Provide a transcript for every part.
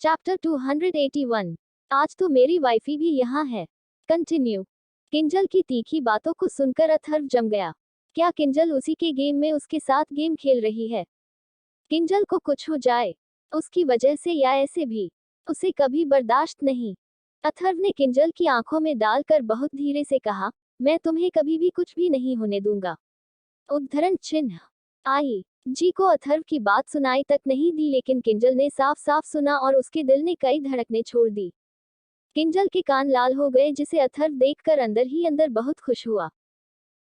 Chapter 281। आज तो मेरी वाइफी भी यहाँ है। कंटिन्यू। किंजल की तीखी बातों को सुनकर अथर्व जम गया। क्या किंजल उसी के गेम में उसके साथ गेम खेल रही है? किंजल को कुछ हो जाए उसकी वजह से या ऐसे भी, उसे कभी बर्दाश्त नहीं। अथर्व ने किंजल की आंखों में डालकर बहुत धीरे से कहा, मैं तुम्हें कभी भी कुछ भी नहीं होने दूंगा। उद्धरण चिन्ह। आई जी को अथर्व की बात सुनाई तक नहीं दी, लेकिन किंजल ने साफ साफ सुना और उसके दिल ने कई धड़कने छोड़ दी। किंजल के कान लाल हो गए, जिसे अथर्व देखकर अंदर ही अंदर बहुत खुश हुआ।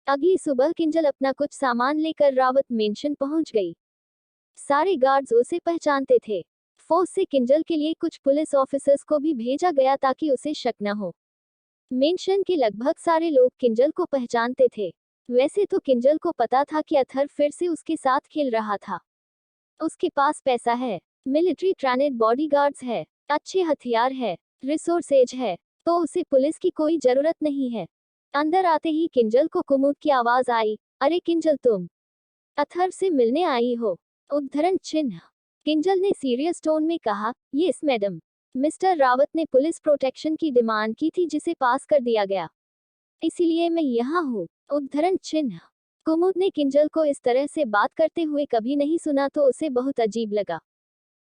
अगली सुबह किंजल अपना कुछ सामान लेकर रावत मेंशन पहुंच गई। सारे गार्ड्स उसे पहचानते थे। फोर्स से किंजल के लिए कुछ पुलिस ऑफिसर्स को भी भेजा गया ताकि उसे शक न हो। मेंशन के लगभग सारे लोग किंजल को पहचानते थे। वैसे तो किंजल को पता था कि अथर्व फिर से उसके साथ खेल रहा था। उसके पास पैसा है, मिलिट्री ट्रेनेड बॉडीगार्ड्स है, अच्छे हथियार है, रिसोर्सेज है, तो उसे पुलिस की कोई जरूरत नहीं है। अंदर आते ही किंजल को कुमुद की आवाज आई, अरे किंजल, तुम अथर्व से मिलने आई हो? उद्धरण चिन्ह। किंजल ने सीरियस टोन में कहा, यस मैडम। मिस्टर रावत ने पुलिस प्रोटेक्शन की डिमांड की थी, जिसे पास कर दिया गया, इसीलिए मैं यहाँ हूँ। उद्धरण चिन्ह। कुमुद ने किंजल को इस तरह से बात करते हुए कभी नहीं सुना, तो उसे बहुत अजीब लगा।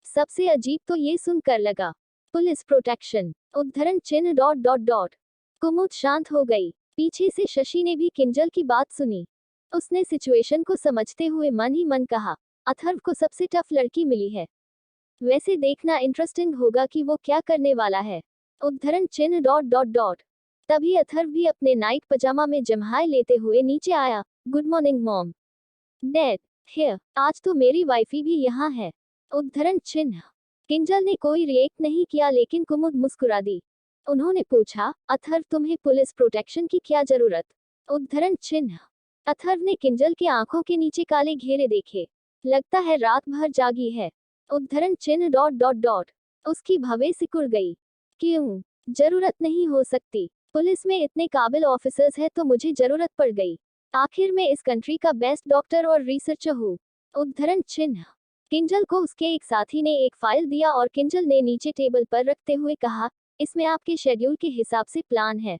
सबसे अजीब तो ये सुनकर लगा, पुलिस प्रोटेक्शन। उद्धरण चिन्ह डॉट डॉट डॉट। कुमुद शांत हो गई। पीछे से शशि ने भी किंजल की बात सुनी। उसने सिचुएशन को समझते हुए मन ही मन कहा, अथर्व को सबसे टफ लड़की मिली है। वैसे देखना इंटरेस्टिंग होगा कि वो क्या करने वाला है। उद्धरण चिन्ह डॉट डॉट डॉट। तभी अथर्व भी अपने नाइट पजामा में जम्हाई लेते हुए नीचे आया। Good morning mom dad, here, आज तो मेरी वाइफी भी यहाँ है। उद्धरण चिन्ह। किंजल ने कोई रिएक्ट नहीं किया, लेकिन कुमुद मुस्कुरा दी। उन्होंने पूछा, अथर्व, तुम्हें पुलिस प्रोटेक्शन की क्या जरूरत? उद्धरण चिन्ह। अथर्व ने किंजल की आंखों के नीचे काले घेरे देखे। लगता है रात भर जागी है। उद्धरण चिन्ह डॉट डॉट डॉट। उसकी भवें सिकुड़ गई। क्यों? जरूरत नहीं हो सकती। पुलिस में इतने काबिल ऑफिसर्स हैं, तो मुझे जरूरत पड़ गई। आखिर मैं इस कंट्री का बेस्ट डॉक्टर और रिसर्चर हूँ। उद्धरण चिन्ह। किंजल को उसके एक साथी ने एक फाइल दिया और किंजल ने नीचे टेबल पर रखते हुए कहा, इसमें आपके शेड्यूल के हिसाब से प्लान है,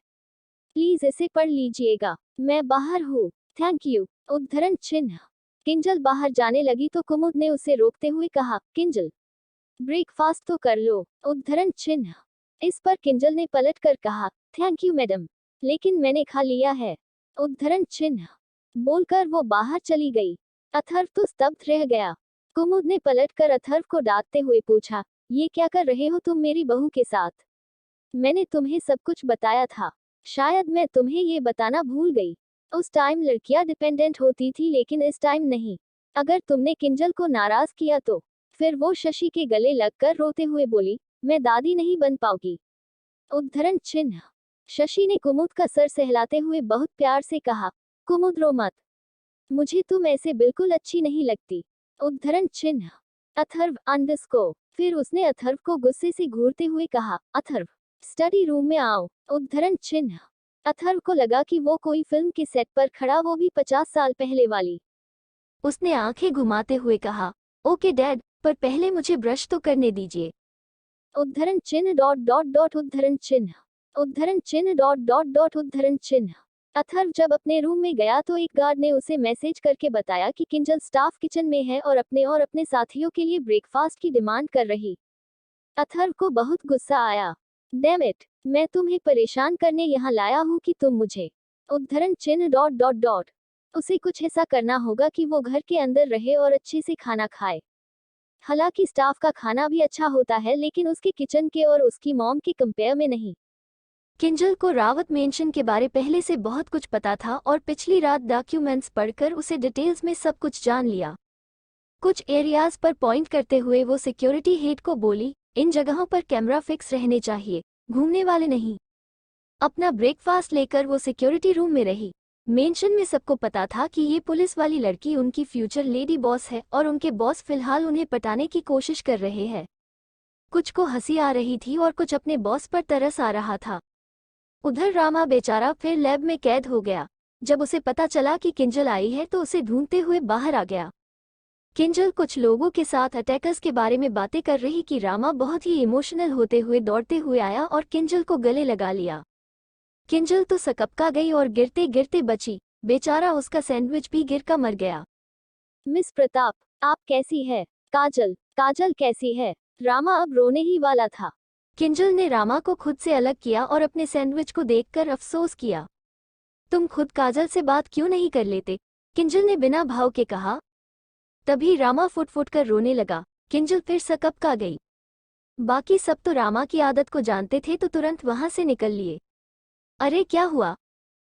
प्लीज इसे पढ़ लीजिएगा। मैं बाहर हूँ। Thank you. उद्धरण चिन्ह। किंजल बाहर जाने लगी तो कुमुद ने उसे रोकते हुए कहा, किंजल, ब्रेकफास्ट तो कर लो। उद्धरण चिन्ह। इस पर किंजल ने पलट कर कहा, थैंक यू मैडम, लेकिन मैंने खा लिया है। उद्धरण चिन्ह। बोलकर वो बाहर चली गई। अथर्व तो स्तब्ध रह गया। कुमुद ने पलटकर अथर्व को डांटते हुए पूछा, ये क्या कर रहे हो तुम मेरी बहू के साथ? मैंने तुम्हें सब कुछ बताया था। शायद मैं तुम्हें ये बताना भूल गई। उस टाइम लड़कियां डिपेंडेंट होती थी, लेकिन इस टाइम नहीं। अगर तुमने किंजल को नाराज किया तो? फिर वो शशि के गले लगकर रोते हुए बोली, मैं दादी नहीं बन पाऊंगी। उद्धरण चिन्ह। शशि ने कुमुद का सर सहलाते हुए बहुत प्यार से कहा, कुमुद रो मत, मुझे तुम ऐसे बिल्कुल अच्छी नहीं लगती। उद्धरण चिन्ह। अथर्व अंडरस्कोर। फिर उसने अथर्व को गुस्से से घूरते हुए कहा, अथर्व, स्टडी रूम में आओ। उद्धरण चिन्ह। अथर्व को लगा कि वो कोई फिल्म के सेट पर खड़ा, वो भी 50 साल पहले वाली। उसने आंखें घुमाते हुए कहा, ओके डैड, पर पहले मुझे ब्रश तो करने दीजिए। उद्धरण चिन्ह डॉट डॉट डॉट। उद्धरण चिन्ह। उद्धरण चिन्ह डॉट डॉट डॉट। उद्धरण चिन्ह। अथर्व जब अपने रूम में गया तो एक गार्ड ने उसे मैसेज करके बताया कि किंजल स्टाफ किचन में है और अपने साथियों के लिए ब्रेकफास्ट की डिमांड कर रही। अथर्व को बहुत गुस्सा आया। डैम इट, मैं तुम्हें परेशान करने यहाँ लाया हूँ कि तुम मुझे। उद्धरण चिन्ह डॉट डॉट डॉट। उसे कुछ ऐसा करना होगा कि वो घर के अंदर रहे और अच्छे से खाना खाए। हालांकि स्टाफ का खाना भी अच्छा होता है, लेकिन उसके किचन के और उसकी मॉम के कंपेयर में नहीं। किंजल को रावत मेंशन के बारे पहले से बहुत कुछ पता था और पिछली रात डॉक्यूमेंट्स पढ़कर उसे डिटेल्स में सब कुछ जान लिया। कुछ एरियाज पर पॉइंट करते हुए वो सिक्योरिटी हेड को बोली, इन जगहों पर कैमरा फिक्स रहने चाहिए, घूमने वाले नहीं। अपना ब्रेकफास्ट लेकर वो सिक्योरिटी रूम में रही। मेंशन में सबको पता था कि ये पुलिस वाली लड़की उनकी फ्यूचर लेडी बॉस है और उनके बॉस फिलहाल उन्हें पटाने की कोशिश कर रहे हैं। कुछ को हंसी आ रही थी और कुछ अपने बॉस पर तरस आ रहा था। उधर रामा बेचारा फिर लैब में कैद हो गया। जब उसे पता चला कि किंजल आई है तो उसे ढूंढते हुए बाहर आ गया। किंजल कुछ लोगों के साथ अटैकर्स के बारे में बातें कर रही कि रामा बहुत ही इमोशनल होते हुए दौड़ते हुए आया और किंजल को गले लगा लिया। किंजल तो सकपका गई और गिरते गिरते बची, बेचारा उसका सैंडविच भी गिर कर मर गया। मिस प्रताप, आप कैसी है? काजल, काजल कैसी है? रामा अब रोने ही वाला था। किंजल ने रामा को खुद से अलग किया और अपने सैंडविच को देखकर अफसोस किया। तुम खुद काजल से बात क्यों नहीं कर लेते? किंजल ने बिना भाव के कहा। तभी रामा फुट फुट कर रोने लगा। किंजल फिर सकपका गई। बाकी सब तो रामा की आदत को जानते थे तो तुरंत वहां से निकल लिए। अरे क्या हुआ?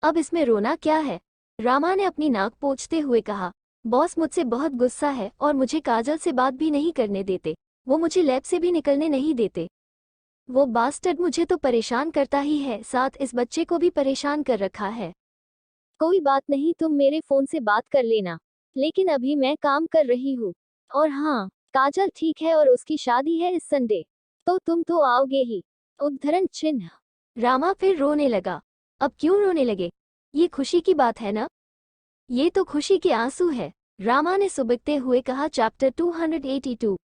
अब इसमें रोना क्या है? रामा ने अपनी नाक पोंछते हुए कहा। बॉस मुझसे बहुत गुस्सा है और मुझे काजल से बात भी नहीं करने देते। वो मुझे लैब से भी निकलने नहीं देते। वो बास्टर्ड मुझे तो परेशान करता ही है, साथ इस बच्चे को भी परेशान कर रखा है। कोई बात नहीं, तुम मेरे फोन से बात कर लेना, लेकिन अभी मैं काम कर रही हूँ। और हाँ, काजल ठीक है और उसकी शादी है इस संडे, तो तुम तो आओगे ही। उद्धरण चिन्ह। रामा फिर रोने लगा। अब क्यों रोने लगे? ये खुशी की बात है ना? ये तो खुशी के आंसू है, रामा ने सुबकते हुए कहा। चैप्टर 282।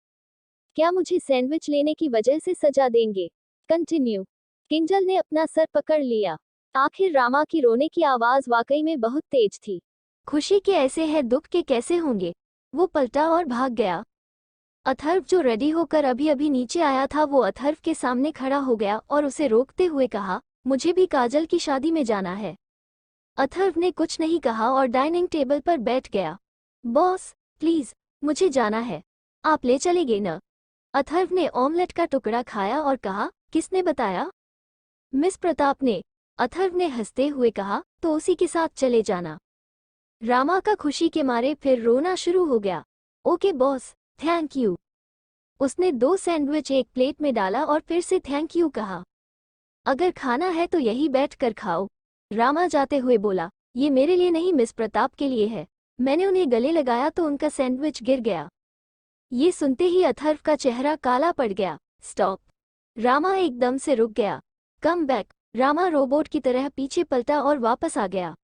क्या मुझे सैंडविच लेने की वजह से सजा देंगे? कंटिन्यू। किंजल ने अपना सर पकड़ लिया। आखिर रामा की रोने की आवाज वाकई में बहुत तेज थी। खुशी के ऐसे है, दुख के कैसे होंगे? वो पलटा और भाग गया। अथर्व जो रेडी होकर अभी अभी नीचे आया था, वो अथर्व के सामने खड़ा हो गया और उसे रोकते हुए कहा, मुझे भी काजल की शादी में जाना है। अथर्व ने कुछ नहीं कहा और डाइनिंग टेबल पर बैठ गया। बॉस, प्लीज, मुझे जाना है, आप ले चलेंगे न? अथर्व ने ऑमलेट का टुकड़ा खाया और कहा, किसने बताया? मिस प्रताप ने। अथर्व ने हंसते हुए कहा, तो उसी के साथ चले जाना। रामा का खुशी के मारे फिर रोना शुरू हो गया। Okay boss, thank you. उसने 2 सैंडविच एक प्लेट में डाला और फिर से थैंक यू कहा। अगर खाना है तो यही बैठ कर खाओ, रामा जाते हुए बोला। ये मेरे लिए नहीं, मिस प्रताप के लिए है। मैंने उन्हें गले लगाया तो उनका सैंडविच गिर गया। ये सुनते ही अथर्व का चेहरा काला पड़ गया। स्टॉप। रामा एकदम से रुक गया। Come back. रामा रोबोट की तरह पीछे पलटा और वापस आ गया,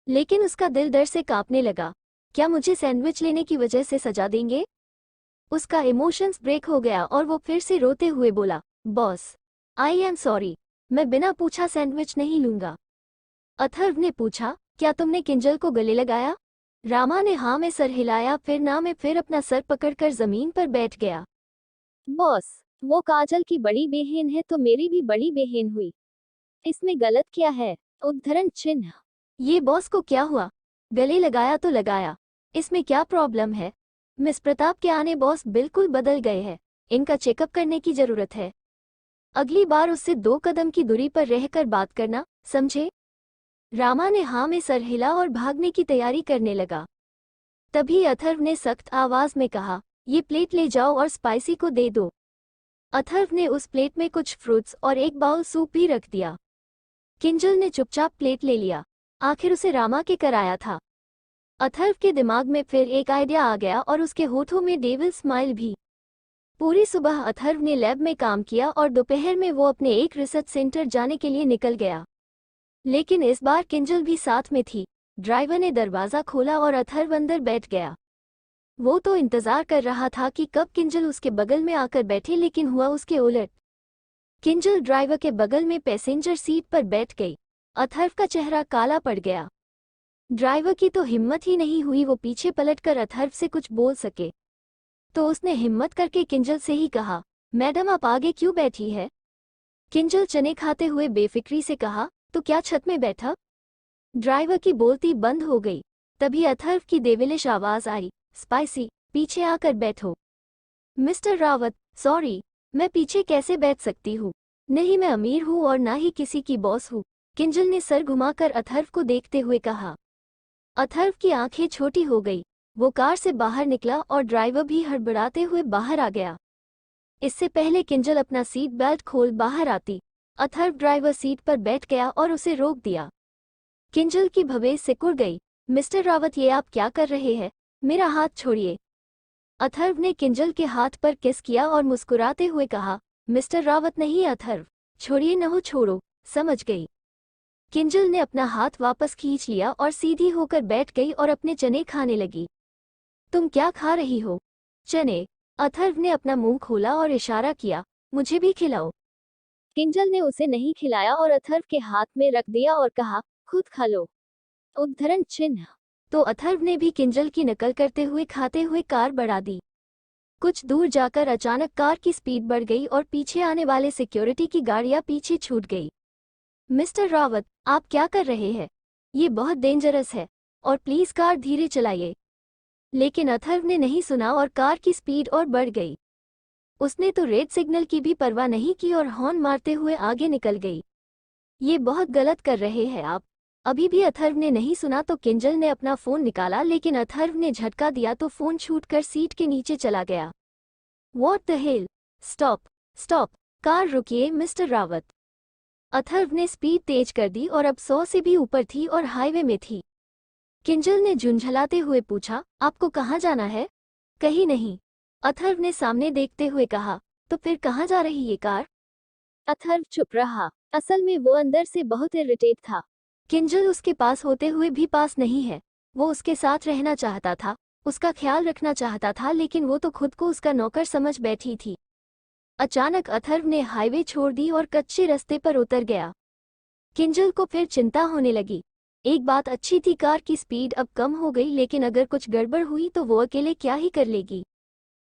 लेकिन उसका दिल डर से कांपने लगा। क्या मुझे सैंडविच लेने की वजह से सजा देंगे? उसका इमोशंस ब्रेक हो गया और वो फिर से रोते हुए बोला, बॉस, आई एम सॉरी, मैं बिना पूछा सैंडविच नहीं लूंगा। अथर्व ने पूछा, क्या तुमने किंजल को गले लगाया? रामा ने हाँ में सर हिलाया, फिर ना में, फिर अपना सर पकड़कर जमीन पर बैठ गया। बॉस, वो काजल की बड़ी बहन है तो मेरी भी बड़ी बहन हुई, इसमें गलत क्या है? उद्धरण चिन्ह। ये बॉस को क्या हुआ? गले लगाया तो लगाया, इसमें क्या प्रॉब्लम है? मिस प्रताप के आने बॉस बिल्कुल बदल गए हैं, इनका चेकअप करने की जरूरत है। अगली बार उससे 2 कदम की दूरी पर रहकर बात करना, समझे? रामा ने हाँ में सर हिला और भागने की तैयारी करने लगा। तभी अथर्व ने सख्त आवाज में कहा, ये प्लेट ले जाओ और स्पाइसी को दे दो। अथर्व ने उस प्लेट में कुछ फ्रूट्स और एक बाउल सूप भी रख दिया। किंजल ने चुपचाप प्लेट ले लिया, आखिर उसे रामा के कराया था। अथर्व के दिमाग में फिर एक आइडिया आ गया और उसके होठों में डेविल स्माइल भी। पूरी सुबह अथर्व ने लैब में काम किया और दोपहर में वो अपने एक रिसर्च सेंटर जाने के लिए निकल गया। लेकिन इस बार किंजल भी साथ में थी। ड्राइवर ने दरवाज़ा खोला और अथर्व अंदर बैठ गया। वो तो इंतजार कर रहा था कि कब किंजल उसके बगल में आकर बैठे, लेकिन हुआ उसके उलट। किंजल ड्राइवर के बगल में पैसेंजर सीट पर बैठ गई। अथर्व का चेहरा काला पड़ गया। ड्राइवर की तो हिम्मत ही नहीं हुई वो पीछे पलटकर अथर्व से कुछ बोल सके, तो उसने हिम्मत करके किंजल से ही कहा, मैडम आप आगे क्यों बैठी है? किंजल चने खाते हुए बेफिक्री से कहा, तो क्या छत में बैठा? ड्राइवर की बोलती बंद हो गई। तभी अथर्व की देविलिश आवाज आई, स्पाइसी, पीछे आकर बैठो। मिस्टर रावत, सॉरी, मैं पीछे कैसे बैठ सकती हूँ? नहीं, मैं अमीर हूँ और ना ही किसी की बॉस हूँ, किंजल ने सर घुमाकर अथर्व को देखते हुए कहा। अथर्व की आंखें छोटी हो गई। वो कार से बाहर निकला और ड्राइवर भी हड़बड़ाते हुए बाहर आ गया। इससे पहले किंजल अपना सीट बेल्ट खोल बाहर आती, अथर्व ड्राइवर सीट पर बैठ गया और उसे रोक दिया। किंजल की भवें सिकुड़ गई। मिस्टर रावत, ये आप क्या कर रहे हैं? मेरा हाथ छोड़िए। अथर्व ने किंजल के हाथ पर किस किया और मुस्कुराते हुए कहा, मिस्टर रावत नहीं अथर्व, छोड़िए न हो, छोड़ो, समझ गई। किंजल ने अपना हाथ वापस खींच लिया और सीधी होकर बैठ गई और अपने चने खाने लगी। तुम क्या खा रही हो? चने। अथर्व ने अपना मुंह खोला और इशारा किया, मुझे भी खिलाओ। किंजल ने उसे नहीं खिलाया और अथर्व के हाथ में रख दिया और कहा, खुद खा लो। उद्धरण चिन्ह। तो अथर्व ने भी किंजल की नकल करते हुए खाते हुए कार बढ़ा दी। कुछ दूर जाकर अचानक कार की स्पीड बढ़ गई और पीछे आने वाले सिक्योरिटी की गाड़ियां पीछे छूट गई। मिस्टर रावत, आप क्या कर रहे हैं? ये बहुत डेंजरस है, और प्लीज कार धीरे चलाइए। लेकिन अथर्व ने नहीं सुना और कार की स्पीड और बढ़ गई। उसने तो रेड सिग्नल की भी परवाह नहीं की और हॉर्न मारते हुए आगे निकल गई। ये बहुत गलत कर रहे हैं आप। अभी भी अथर्व ने नहीं सुना तो किंजल ने अपना फोन निकाला, लेकिन अथर्व ने झटका दिया तो फोन छूटकर सीट के नीचे चला गया। What the hell? Stop stop, car रुकिए मिस्टर रावत। अथर्व ने स्पीड तेज कर दी और अब 100 से भी ऊपर थी और हाईवे में थी। किंजल ने झुंझलाते हुए पूछा, आपको कहाँ जाना है? कहीं नहीं, अथर्व ने सामने देखते हुए कहा। तो फिर कहाँ जा रही ये कार? अथर्व चुप रहा। असल में वो अंदर से बहुत इरिटेट था। किंजल उसके पास होते हुए भी पास नहीं है। वो उसके साथ रहना चाहता था, उसका ख्याल रखना चाहता था, लेकिन वो तो खुद को उसका नौकर समझ बैठी थी। अचानक अथर्व ने हाईवे छोड़ दी और कच्चे रास्ते पर उतर गया। किंजल को फिर चिंता होने लगी। एक बात अच्छी थी, कार की स्पीड अब कम हो गई, लेकिन अगर कुछ गड़बड़ हुई तो वो अकेले क्या ही कर लेगी।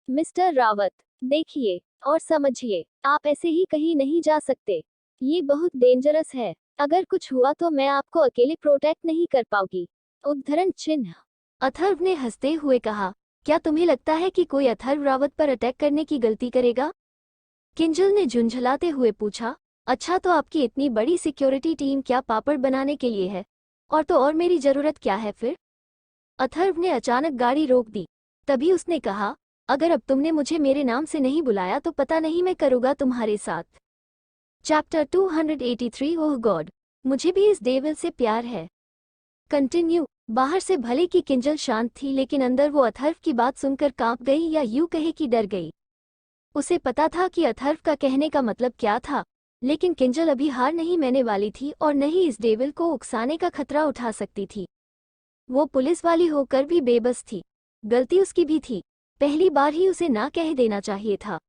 मिस्टर रावत, देखिए और समझिए, आप ऐसे ही कहीं नहीं जा सकते। ये बहुत डेंजरस है। अगर कुछ हुआ तो मैं आपको अकेले प्रोटेक्ट नहीं कर पाऊंगी। उद्धरण चिन्ह। अथर्व ने हंसते हुए कहा, क्या तुम्हें लगता है कि कोई अथर्व रावत पर अटैक करने की गलती करेगा? किंजल ने झुंझलाते हुए पूछा, अच्छा तो आपकी इतनी बड़ी सिक्योरिटी टीम क्या पापड़ बनाने के लिए है? और तो और मेरी जरूरत क्या है फिर? अथर्व ने अचानक गाड़ी रोक दी। तभी उसने कहा, अगर अब तुमने मुझे मेरे नाम से नहीं बुलाया तो पता नहीं मैं करूँगा तुम्हारे साथ। चैप्टर 283 ओह गॉड, मुझे भी इस डेविल से प्यार है। कंटिन्यू। बाहर से भले की किंजल शांत थी, लेकिन अंदर वो अथर्व की बात सुनकर कांप गई, या यूं कहे कि डर गई। उसे पता था कि अथर्व का कहने का मतलब क्या था, लेकिन किंजल अभी हार नहीं मानने वाली थी और न ही इस डेविल को उकसाने का खतरा उठा सकती थी। वो पुलिस वाली होकर भी बेबस थी। गलती उसकी भी थी, पहली बार ही उसे ना कह देना चाहिए था।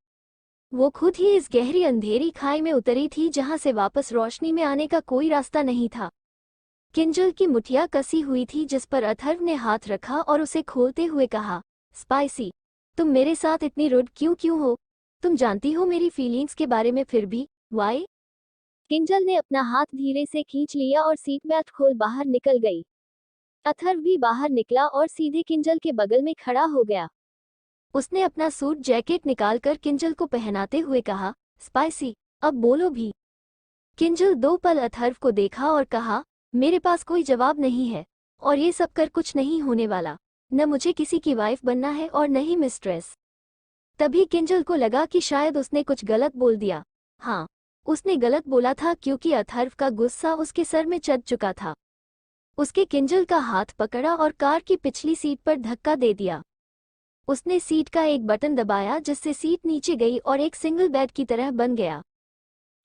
वो खुद ही इस गहरी अंधेरी खाई में उतरी थी जहां से वापस रोशनी में आने का कोई रास्ता नहीं था। किंजल की मुठिया कसी हुई थी जिस पर अथर्व ने हाथ रखा और उसे खोलते हुए कहा, स्पाइसी, तुम मेरे साथ इतनी रुड क्यों हो? तुम जानती हो मेरी फीलिंग्स के बारे में, फिर भी वाई? किंजल ने अपना हाथ धीरे से खींच लिया और सीट बेल्ट खोल बाहर निकल गई। अथर्व भी बाहर निकला और सीधे किंजल के बगल में खड़ा हो गया। उसने अपना सूट जैकेट निकालकर किंजल को पहनाते हुए कहा, स्पाइसी, अब बोलो भी। किंजल 2 पल अथर्व को देखा और कहा, मेरे पास कोई जवाब नहीं है, और ये सब कर कुछ नहीं होने वाला। न मुझे किसी की वाइफ बनना है और न ही मिस्ट्रेस। तभी किंजल को लगा कि शायद उसने कुछ गलत बोल दिया। हाँ, उसने गलत बोला था, क्योंकि अथर्व का गुस्सा उसके सर में चढ़ चुका था। उसके किंजल का हाथ पकड़ा और कार की पिछली सीट पर धक्का दे दिया। उसने सीट का एक बटन दबाया जिससे सीट नीचे गई और एक सिंगल बेड की तरह बन गया।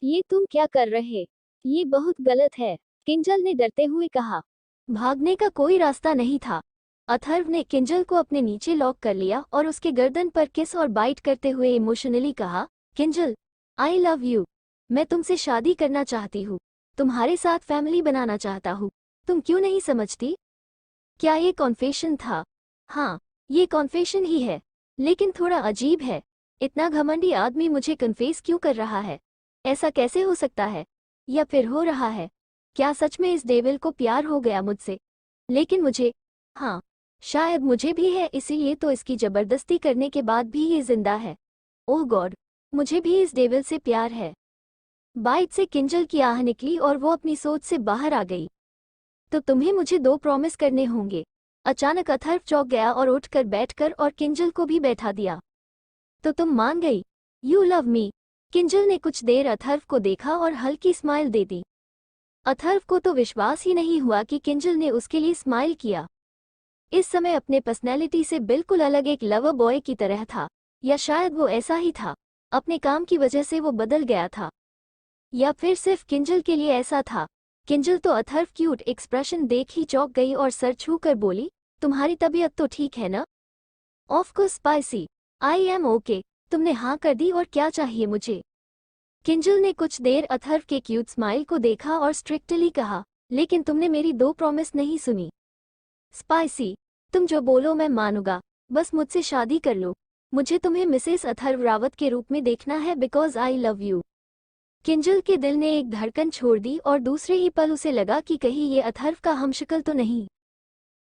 ये तुम क्या कर रहे? ये बहुत गलत है, किंजल ने डरते हुए कहा। भागने का कोई रास्ता नहीं था। अथर्व ने किंजल को अपने नीचे लॉक कर लिया और उसके गर्दन पर किस और बाइट करते हुए इमोशनली कहा, किंजल, आई लव यू। मैं तुमसे शादी करना चाहती हूँ, तुम्हारे साथ फैमिली बनाना चाहता हूँ। तुम क्यों नहीं समझती? क्या ये कॉन्फेशन था? हाँ, ये कॉन्फेशन ही है, लेकिन थोड़ा अजीब है। इतना घमंडी आदमी मुझे कन्फेस क्यों कर रहा है? ऐसा कैसे हो सकता है? या फिर हो रहा है? क्या सच में इस डेविल को प्यार हो गया मुझसे? लेकिन मुझे, हाँ, शायद मुझे भी है, इसीलिए तो इसकी जबरदस्ती करने के बाद भी ये जिंदा है। ओह गॉड, मुझे भी इस डेविल से प्यार है। बाइट से किंजल की आह निकली और वो अपनी सोच से बाहर आ गई। तो तुम्हें मुझे 2 प्रॉमिस करने होंगे। अचानक अथर्व चौंक गया और उठकर बैठकर और किंजल को भी बैठा दिया। तो तुम मान गई? You love me? किंजल ने कुछ देर अथर्व को देखा और हल्की स्माइल दे दी। अथर्व को तो विश्वास ही नहीं हुआ कि किंजल ने उसके लिए स्माइल किया। इस समय अपने पर्सनैलिटी से बिल्कुल अलग एक लवर बॉय की तरह था, या शायद वो ऐसा ही था, अपने काम की वजह से वो बदल गया था, या फिर सिर्फ किंजल के लिए ऐसा था। किंजल तो अथर्व क्यूट एक्सप्रेशन देख ही चौंक गई और सर छू कर बोली, तुम्हारी तबीयत तो ठीक है ना? Of course spicy, I am okay. तुमने हाँ कर दी और क्या चाहिए मुझे? किंजल ने कुछ देर अथर्व के क्यूट स्माइल को देखा और स्ट्रिक्टली कहा, लेकिन तुमने मेरी 2 प्रॉमिस नहीं सुनी। स्पाइसी, तुम जो बोलो मैं मानूंगा, बस मुझसे शादी कर लो। मुझे तुम्हें मिसेस अथर्व रावत के रूप में देखना है because I love you. Kinjal के दिल ने एक धड़कन छोड़ दी और दूसरे ही पल उसे लगा कि कहीं ये अथर्व का हमशक्ल तो नहीं।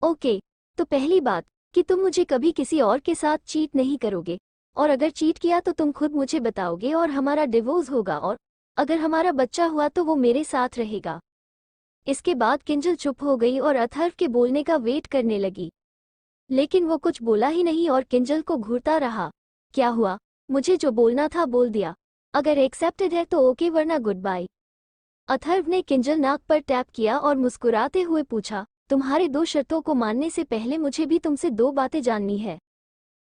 ओके, तो पहली बात कि तुम मुझे कभी किसी और के साथ चीट नहीं करोगे, और अगर चीट किया तो तुम खुद मुझे बताओगे और हमारा डिवोर्स होगा, और अगर हमारा बच्चा हुआ तो वो मेरे साथ रहेगा। इसके बाद किंजल चुप हो गई और अथर्व के बोलने का वेट करने लगी, लेकिन वो कुछ बोला ही नहीं और किंजल को घूरता रहा। क्या हुआ? मुझे जो बोलना था बोल दिया, अगर एक्सेप्टेड है तो ओके वरना गुड बाय। अथर्व ने किंजल नाक पर टैप किया और मुस्कुराते हुए पूछा, तुम्हारे 2 शर्तों को मानने से पहले मुझे भी तुमसे 2 बातें जाननी है।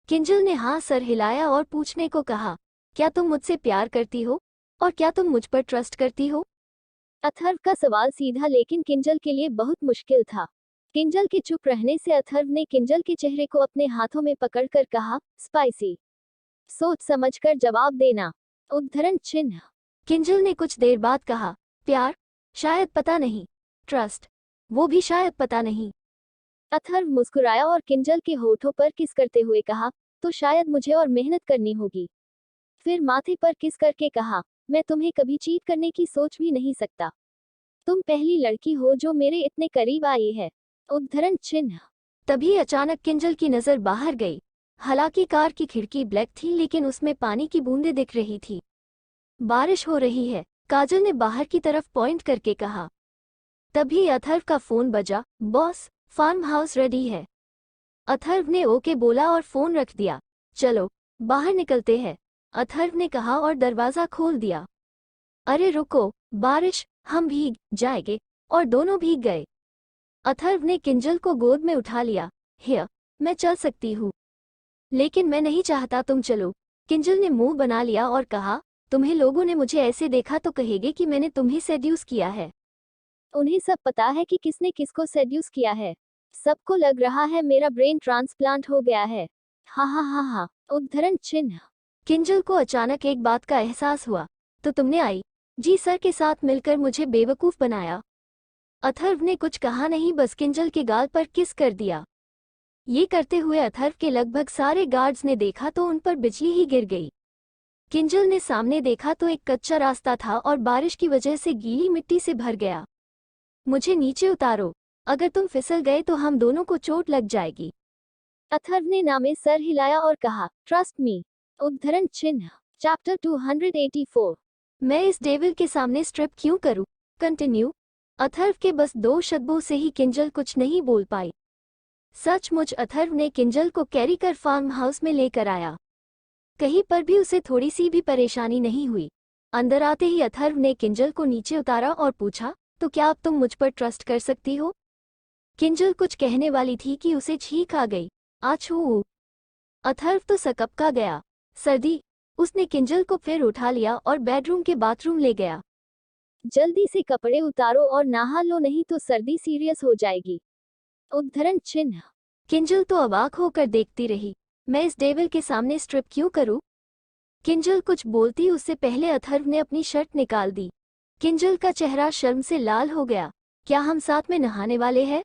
किंजल ने हाँ सर हिलाया और पूछने को कहा, क्या तुम मुझसे प्यार करती हो और क्या तुम मुझ पर ट्रस्ट करती हो? अथर्व का सवाल सीधा लेकिन किंजल के लिए बहुत मुश्किल था। किंजल के चुप रहने से अथर्व ने किंजल के चेहरे को अपने हाथों में पकड़कर कहा, स्पाइसी, सोच समझकर जवाब देना। उद्धरण चिन्ह। किंजल ने कुछ देर बाद कहा, प्यार? शायद पता नहीं। ट्रस्ट? वो भी शायद पता नहीं। अथर्व मुस्कुराया और किंजल के होठों पर किस करते हुए कहा, तो शायद मुझे और मेहनत करनी होगी। फिर माथे पर किस करके कहा, मैं तुम्हें कभी चीट करने की सोच भी नहीं सकता। तुम पहली लड़की हो जो मेरे इतने करीब आई है। उद्धरण चिन्ह। तभी अचानक किंजल की नजर बाहर गई। हालांकि कार की खिड़की ब्लैक थी लेकिन उसमें पानी की बूंदें दिख रही थी। बारिश हो रही है, काजल ने बाहर की तरफ पॉइंट करके कहा। तभी अथर्व का फोन बजा। बॉस, फार्म हाउस रेडी है। अथर्व ने ओके बोला और फोन रख दिया। चलो बाहर निकलते हैं, अथर्व ने कहा और दरवाजा खोल दिया। अरे रुको, बारिश, हम भीग जाएंगे। और दोनों भीग गए। अथर्व ने किंजल को गोद में उठा लिया। हियर, मैं चल सकती हूँ, लेकिन मैं नहीं चाहता तुम चलो। किंजल ने मुंह बना लिया और कहा, तुम्हें लोगों ने मुझे ऐसे देखा तो कहेंगे कि मैंने तुम्हें सेड्यूस किया है। उन्हें सब पता है कि किसने किसको सेड्यूस किया है। सबको लग रहा है मेरा ब्रेन ट्रांसप्लांट हो गया है। हा हा हा हा। उद्धरण चिन्ह। किंजल को अचानक एक बात का एहसास हुआ। तो तुमने आई जी सर के साथ मिलकर मुझे बेवकूफ बनाया। अथर्व ने कुछ कहा नहीं, बस किंजल के गाल पर किस कर दिया। ये करते हुए अथर्व के लगभग सारे गार्ड्स ने देखा तो उन पर बिजली ही गिर गई। किंजल ने सामने देखा तो एक कच्चा रास्ता था और बारिश की वजह से गीली मिट्टी से भर गया। मुझे नीचे उतारो, अगर तुम फिसल गए तो हम दोनों को चोट लग जाएगी। अथर्व ने नामे सर हिलाया और कहा, ट्रस्ट मी। उद्धरण चिन्ह। चैप्टर 284। मैं इस डेविल के सामने स्ट्रिप क्यों करूं? कंटिन्यू। अथर्व के बस 2 शब्दों से ही किंजल कुछ नहीं बोल पाई। सचमुच अथर्व ने किंजल को कैरी कर फार्म हाउस में लेकर आया। कहीं पर भी उसे थोड़ी सी भी परेशानी नहीं हुई। अंदर आते ही अथर्व ने किंजल को नीचे उतारा और पूछा, तो क्या अब तुम मुझ पर ट्रस्ट कर सकती हो? किंजल कुछ कहने वाली थी कि उसे छींक आ गई। आछू। अथर्व तो सकपका गया। सर्दी। उसने किंजल को फिर उठा लिया और बेडरूम के बाथरूम ले गया। जल्दी से कपड़े उतारो और नहा लो, नहीं तो सर्दी सीरियस हो जाएगी। उद्धरण चिन्ह। किंजल तो अवाक होकर देखती रही। मैं इस डेविल के सामने स्ट्रिप क्यों करूं? किंजल कुछ बोलती उससे पहले अथर्व ने अपनी शर्ट निकाल दी। किंजल का चेहरा शर्म से लाल हो गया। क्या हम साथ में नहाने वाले हैं?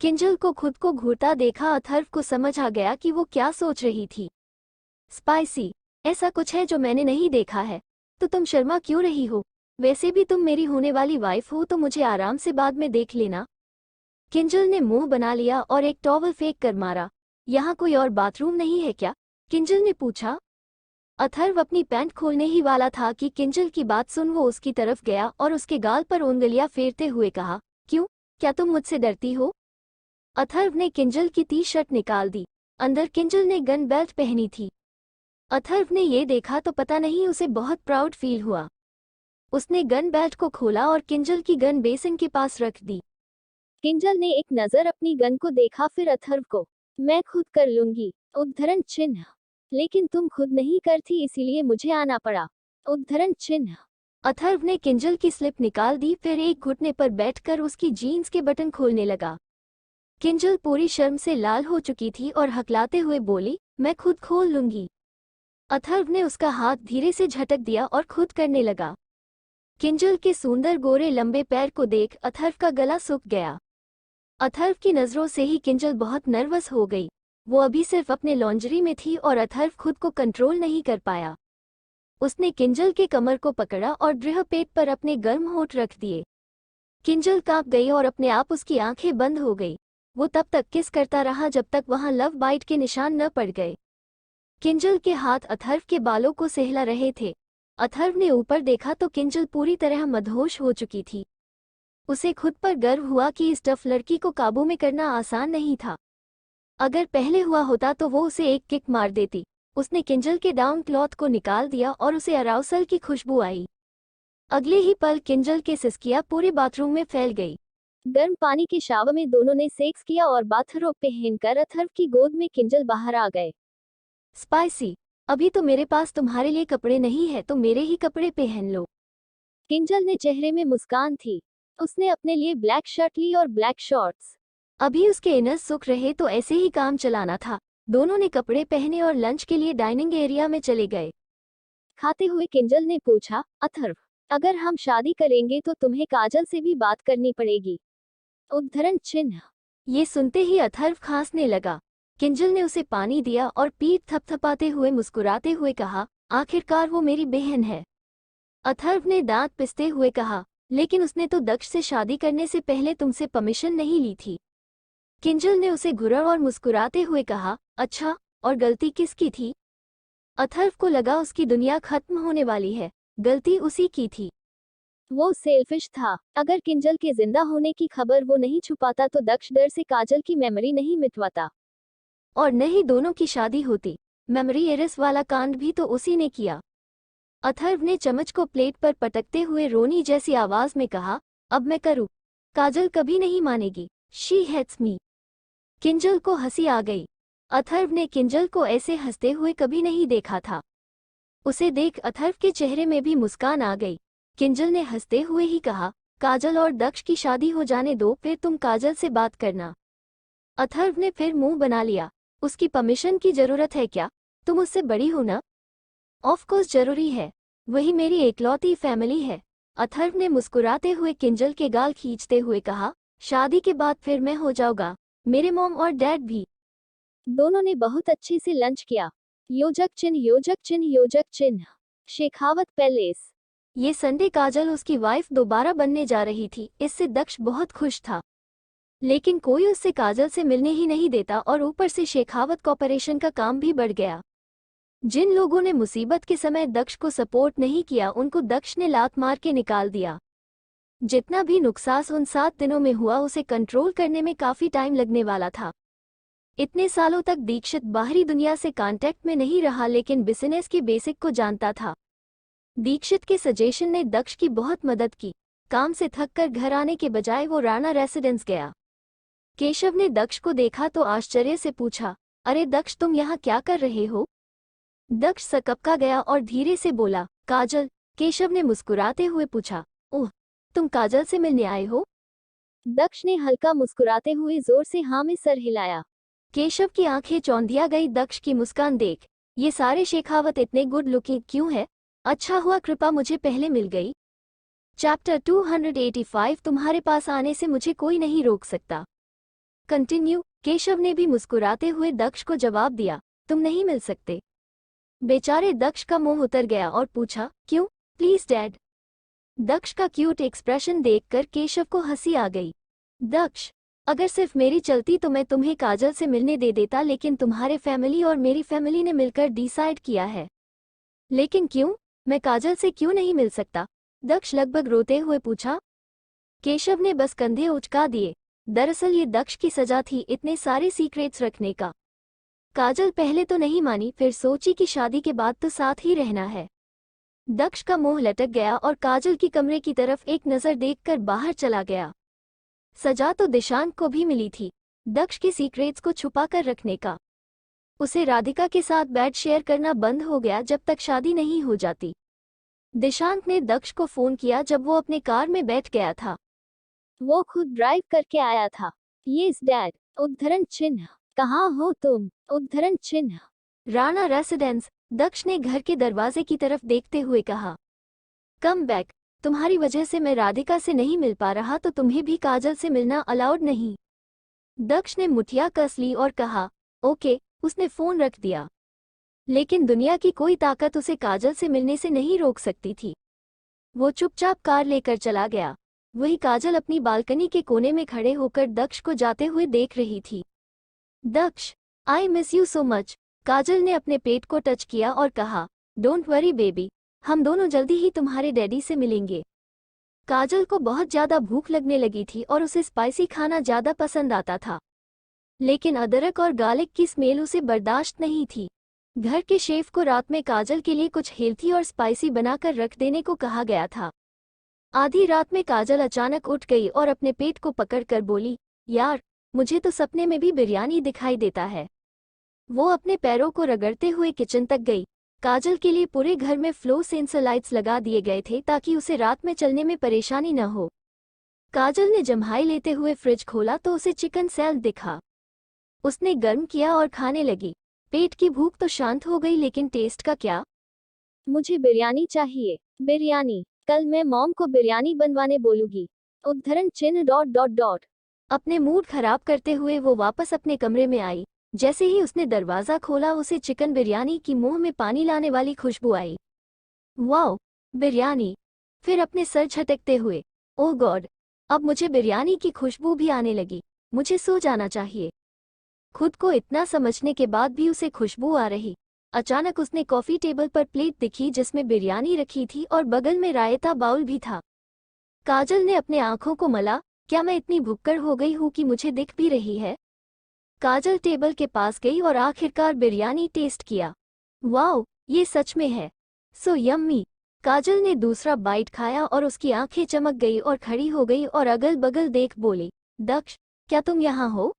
किंजल को खुद को घूरता देखा अथर्व को समझ आ गया कि वो क्या सोच रही थी। स्पाइसी, ऐसा कुछ है जो मैंने नहीं देखा है, तो तुम शर्मा क्यों रही हो? वैसे भी तुम मेरी होने वाली वाइफ हो तो मुझे आराम से बाद में देख लेना। किंजल ने मुंह बना लिया और एक टॉवल फेंक कर मारा। यहाँ कोई और बाथरूम नहीं है क्या? किंजल ने पूछा। अथर्व अपनी पैंट खोलने ही वाला था कि किंजल की बात सुन वो उसकी तरफ गया और उसके गाल पर उंगलियां फेरते हुए कहा, क्यों, क्या तुम मुझसे डरती हो? अथर्व ने किंजल की टी शर्ट निकाल दी। अंदर किंजल ने गन बेल्ट पहनी थी। अथर्व ने ये देखा तो पता नहीं उसे बहुत प्राउड फील हुआ। उसने गन बेल्ट को खोला और किंजल की गन बेसिन के पास रख दी। किंजल ने एक नजर अपनी गन को देखा, फिर अथर्व को। मैं खुद कर लूंगी। उद्धरण चिन्ह। लेकिन तुम खुद नहीं करती इसीलिए मुझे आना पड़ा। उद्धरण चिन्ह। अथर्व ने किंजल की स्लिप निकाल दी, फिर एक घुटने पर बैठकर उसकी जीन्स के बटन खोलने लगा। किंजल पूरी शर्म से लाल हो चुकी थी और हकलाते हुए बोली, मैं खुद खोल लूंगी। अथर्व ने उसका हाथ धीरे से झटक दिया और खुद करने लगा। किंजल के सुंदर गोरे लंबे पैर को देख अथर्व का गला सूख गया। अथर्व की नजरों से ही किंजल बहुत नर्वस हो गई। वो अभी सिर्फ अपने लॉन्जरी में थी और अथर्व खुद को कंट्रोल नहीं कर पाया। उसने किंजल के कमर को पकड़ा और दृढ़ पेट पर अपने गर्म होंठ रख दिए। किंजल कांप गई और अपने आप उसकी आंखें बंद हो गई। वो तब तक किस करता रहा जब तक वहां लव बाइट के निशान न पड़ गए। किंजल के हाथ अथर्व के बालों को सहला रहे थे। अथर्व ने ऊपर देखा तो किंजल पूरी तरह मदहोश हो चुकी थी। उसे खुद पर गर्व हुआ कि इस टफ लड़की को काबू में करना आसान नहीं था। अगर पहले हुआ होता तो वो उसे एक किक मार देती। उसने किंजल के डाउन क्लॉथ को निकाल दिया और उसे अराउसल की खुशबू आई। अगले ही पल किंजल के सिसकियां पूरे बाथरूम में फैल गई। गर्म पानी के शावर में दोनों ने सेक्स किया और बाथरोब पहनकर अथर्व की गोद में किंजल बाहर आ गए। स्पाइसी, अभी तो मेरे पास तुम्हारे लिए कपड़े नहीं है तो मेरे ही कपड़े पहन लो। किंजल ने चेहरे में मुस्कान थी। उसने अपने लिए ब्लैक शर्ट ली और ब्लैक शॉर्ट्स। अभी उसके इनर्स सूख रहे तो ऐसे ही काम चलाना था। दोनों ने कपड़े पहने और लंच के लिए डाइनिंग एरिया में चले गए। खाते हुए किंजल ने पूछा, अथर्व, अगर हम शादी करेंगे तो तुम्हें काजल से भी बात करनी पड़ेगी। उद्धरण चिन्ह। ये सुनते ही अथर्व खांसने लगा। किंजल ने उसे पानी दिया और पीठ थपथपाते हुए मुस्कुराते हुए कहा, आखिरकार वो मेरी बहन है। अथर्व ने दांत पिसते हुए कहा, लेकिन उसने तो दक्ष से शादी करने से पहले तुमसे परमिशन नहीं ली थी। किंजल ने उसे घूरा और मुस्कुराते हुए कहा, अच्छा, और गलती किसकी थी? अथर्व को लगा उसकी दुनिया खत्म होने वाली है। गलती उसी की थी। वो सेल्फिश था। अगर किंजल के जिंदा होने की खबर वो नहीं छुपाता तो दक्ष डर से काजल की मेमोरी नहीं मिटवाता। और न ही दोनों की शादी होती। मेमोरी एरस वाला कांड भी तो उसी ने किया। अथर्व ने चम्मच को प्लेट पर पटकते हुए रोनी जैसी आवाज में कहा, अब मैं करूं? काजल कभी नहीं मानेगी। शी हेट्स मी। किंजल को हंसी आ गई। अथर्व ने किंजल को ऐसे हंसते हुए कभी नहीं देखा था। उसे देख अथर्व के चेहरे में भी मुस्कान आ गई। किंजल ने हंसते हुए ही कहा, काजल और दक्ष की शादी हो जाने दो, फिर तुम काजल से बात करना। अथर्व ने फिर मुंह बना लिया। उसकी परमिशन की जरूरत है क्या? तुम उससे बड़ी हो ना? ऑफ कोर्स जरूरी है। वही मेरी एकलौती फैमिली है। अथर्व ने मुस्कुराते हुए किंजल के गाल खींचते हुए कहा, शादी के बाद फिर मैं हो जाऊंगा, मेरे मॉम और डैड भी। दोनों ने बहुत अच्छे से लंच किया। योजक चिन्ह योजक चिन्ह योजक चिन्ह। शेखावत पैलेस। ये संडे काजल उसकी वाइफ दोबारा बनने जा रही थी। इससे दक्ष बहुत खुश था। लेकिन कोई उससे काजल से मिलने ही नहीं देता और ऊपर से शेखावत कॉर्पोरेशन का काम भी बढ़ गया। जिन लोगों ने मुसीबत के समय दक्ष को सपोर्ट नहीं किया उनको दक्ष ने लात मार के निकाल दिया। जितना भी नुकसान उन 7 दिनों में हुआ उसे कंट्रोल करने में काफी टाइम लगने वाला था। इतने सालों तक दीक्षित बाहरी दुनिया से कांटेक्ट में नहीं रहा लेकिन बिजनेस के बेसिक को जानता था। दीक्षित के सजेशन ने दक्ष की बहुत मदद की। काम से थककर घर आने के बजाय वो राणा रेसिडेंस गया। केशव ने दक्ष को देखा तो आश्चर्य से पूछा, अरे दक्ष, तुम यहाँ क्या कर रहे हो? दक्ष सकपका गया और धीरे से बोला, काजल। केशव ने मुस्कुराते हुए पूछा, ओह, तुम काजल से मिलने आए हो? दक्ष ने हल्का मुस्कुराते हुए जोर से हाँ में सर हिलाया। केशव की आंखें चौंधिया गई दक्ष की मुस्कान देख। ये सारे शेखावत इतने गुड लुकिंग क्यों है? अच्छा हुआ कृपा मुझे पहले मिल गई। चैप्टर 285 तुम्हारे पास आने से मुझे कोई नहीं रोक सकता। कंटिन्यू। केशव ने भी मुस्कुराते हुए दक्ष को जवाब दिया, तुम नहीं मिल सकते। बेचारे दक्ष का मुंह उतर गया और पूछा, क्यों? Please dad. दक्ष का क्यूट एक्सप्रेशन देखकर केशव को हंसी आ गई। दक्ष, अगर सिर्फ मेरी चलती तो मैं तुम्हें काजल से मिलने दे देता, लेकिन तुम्हारे फैमिली और मेरी फैमिली ने मिलकर डिसाइड किया है। लेकिन क्यों? मैं काजल से क्यों नहीं मिल सकता? दक्ष लगभग रोते हुए पूछा। केशव ने बस कंधे उचका दिए। दरअसल ये दक्ष की सजा थी इतने सारे सीक्रेट्स रखने का। काजल पहले तो नहीं मानी, फिर सोची कि शादी के बाद तो साथ ही रहना है। दक्ष का मुंह लटक गया और काजल की कमरे की तरफ एक नजर देखकर बाहर चला गया। सजा तो दिशांत को भी मिली थी, दक्ष के सीक्रेट्स को छुपा कर रखने का। उसे राधिका के साथ बेड शेयर करना बंद हो गया जब तक शादी नहीं हो जाती। दिशांत ने दक्ष को फोन किया जब वो अपने कार में बैठ गया था। वो खुद ड्राइव करके आया था। Yes dad. उद्धरण चिन्ह। कहाँ हो तुम? उद्धरण चिन्ह। राणा रेसिडेंस। दक्ष ने घर के दरवाजे की तरफ देखते हुए कहा। Come back. तुम्हारी वजह से मैं राधिका से नहीं मिल पा रहा तो तुम्हें भी काजल से मिलना अलाउड नहीं। दक्ष ने मुठिया कस ली और कहा, ओके। उसने फोन रख दिया। लेकिन दुनिया की कोई ताकत उसे काजल से मिलने से नहीं रोक सकती थी। वो चुपचाप कार लेकर चला गया। वही काजल अपनी बालकनी के कोने में खड़े होकर दक्ष को जाते हुए देख रही थी। Daksh, I miss you so much. Kajal ने अपने पेट को टच किया और कहा, डोंट वरी बेबी, हम दोनों जल्दी ही तुम्हारे डैडी से मिलेंगे। काजल को बहुत ज्यादा भूख लगने लगी थी और उसे स्पाइसी खाना ज्यादा पसंद आता था। लेकिन अदरक और गार्लिक की स्मेल उसे बर्दाश्त नहीं थी। घर के शेफ को रात में काजल के लिए कुछ हेल्थी और स्पाइसी बनाकर रख देने को कहा गया था। आधी रात में काजल अचानक उठ गई और अपने पेट को पकड़कर बोली, यार, मुझे तो सपने में भी बिरयानी दिखाई देता है। वो अपने पैरों को रगड़ते हुए किचन तक गई। काजल के लिए पूरे घर में फ्लो सेंसर लाइट्स लगा दिए गए थे ताकि उसे रात में चलने में परेशानी न हो। काजल ने जम्हाई लेते हुए फ्रिज खोला तो उसे चिकन सैलड दिखा। उसने गर्म किया और खाने लगी। पेट की भूख तो शांत हो गई, लेकिन टेस्ट का क्या? मुझे बिरयानी चाहिए, बिरयानी। कल मैं मॉम को बिरयानी बनवाने बोलूंगी। उद्धरण चिन्ह डॉट डॉट डॉट। अपने मूड खराब करते हुए वो वापस अपने कमरे में आई। जैसे ही उसने दरवाजा खोला उसे चिकन बिरयानी की मुंह में पानी लाने वाली खुशबू आई। वाओ, बिरयानी। फिर अपने सर झटकते हुए, ओह गॉड, अब मुझे बिरयानी की खुशबू भी आने लगी। मुझे सो जाना चाहिए। खुद को इतना समझने के बाद भी उसे खुशबू आ रही। अचानक उसने कॉफी टेबल पर प्लेट दिखी जिसमें बिरयानी रखी थी और बगल में रायता बाउल भी था। काजल ने अपने आंखों को मला, क्या मैं इतनी भुक्कड़ हो गई हूँ कि मुझे दिख भी रही है? काजल टेबल के पास गई और आखिरकार बिरयानी टेस्ट किया। वाओ, ये सच में है, सो यम्मी। काजल ने दूसरा बाइट खाया और उसकी आंखें चमक गई और खड़ी हो गई और अगल बगल देख बोली, दक्ष, क्या तुम यहाँ हो?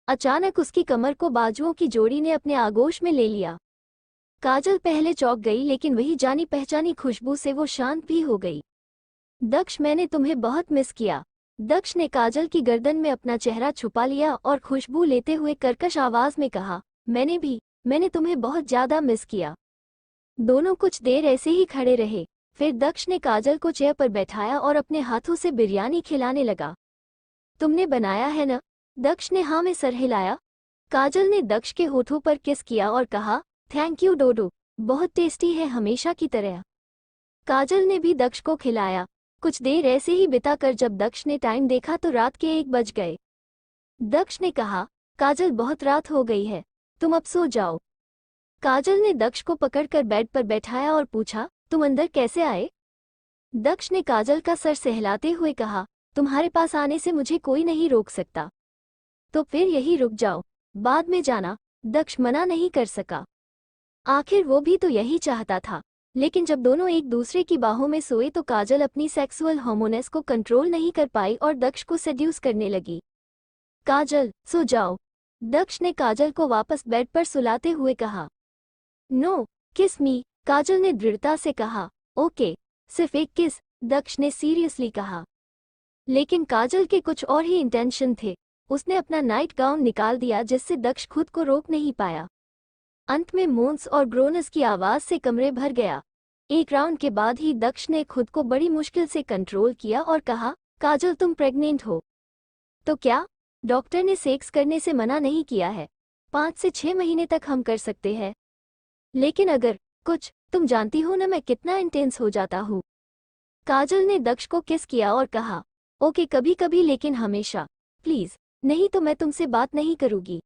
अचानक उसकी कमर को बाजुओं की जोड़ी ने अपने आगोश में ले लिया। काजल पहले चौंक गई, लेकिन वही जानी पहचानी खुशबू से वो शांत भी हो गई। दक्ष, मैंने तुम्हें बहुत मिस किया। दक्ष ने काजल की गर्दन में अपना चेहरा छुपा लिया और खुशबू लेते हुए कर्कश आवाज में कहा, मैंने तुम्हें बहुत ज्यादा मिस किया। दोनों कुछ देर ऐसे ही खड़े रहे। फिर दक्ष ने काजल को चेयर पर बैठाया और अपने हाथों से बिरयानी खिलाने लगा। तुमने बनाया है न? दक्ष ने हाँ में सर हिलाया। काजल ने दक्ष के होठों पर किस किया और कहा, थैंक यू डोडो, बहुत टेस्टी है हमेशा की तरह। काजल ने भी दक्ष को खिलाया। कुछ देर ऐसे ही बिताकर जब दक्ष ने टाइम देखा तो रात के 1 बज गए। दक्ष ने कहा, काजल, बहुत रात हो गई है, तुम अब सो जाओ। काजल ने दक्ष को पकड़कर बेड पर बैठाया और पूछा, तुम अंदर कैसे आए? दक्ष ने काजल का सर सहलाते हुए कहा, तुम्हारे पास आने से मुझे कोई नहीं रोक सकता, तो फिर यही रुक जाओ, बाद में जाना। दक्ष मना नहीं कर सका। आखिर वो भी तो यही चाहता था। लेकिन जब दोनों एक दूसरे की बाहों में सोए तो काजल अपनी सेक्सुअल हार्मोन्स को कंट्रोल नहीं कर पाई और दक्ष को सेड्यूस करने लगी। काजल, सो जाओ। दक्ष ने काजल को वापस बेड पर सुलाते हुए कहा। नो, किस मी। काजल ने दृढ़ता से कहा। ओके, सिर्फ एक किस, दक्ष ने सीरियसली कहा। लेकिन काजल के कुछ और ही इंटेंशन थे। उसने अपना नाइट गाउन निकाल दिया जिससे दक्ष खुद को रोक नहीं पाया। अंत में मोन्स और ग्रोनस की आवाज से कमरे भर गया। एक राउंड के बाद ही दक्ष ने खुद को बड़ी मुश्किल से कंट्रोल किया और कहा, काजल, तुम प्रेग्नेंट हो? तो क्या? डॉक्टर ने सेक्स करने से मना नहीं किया है। 5 से 6 महीने तक हम कर सकते हैं। लेकिन अगर कुछ, तुम जानती हो ना मैं कितना इंटेंस हो जाता हूँ। काजल ने दक्ष को किस किया और कहा, ओके, कभी कभी, लेकिन हमेशा प्लीज, नहीं तो मैं तुमसे बात नहीं करूँगी।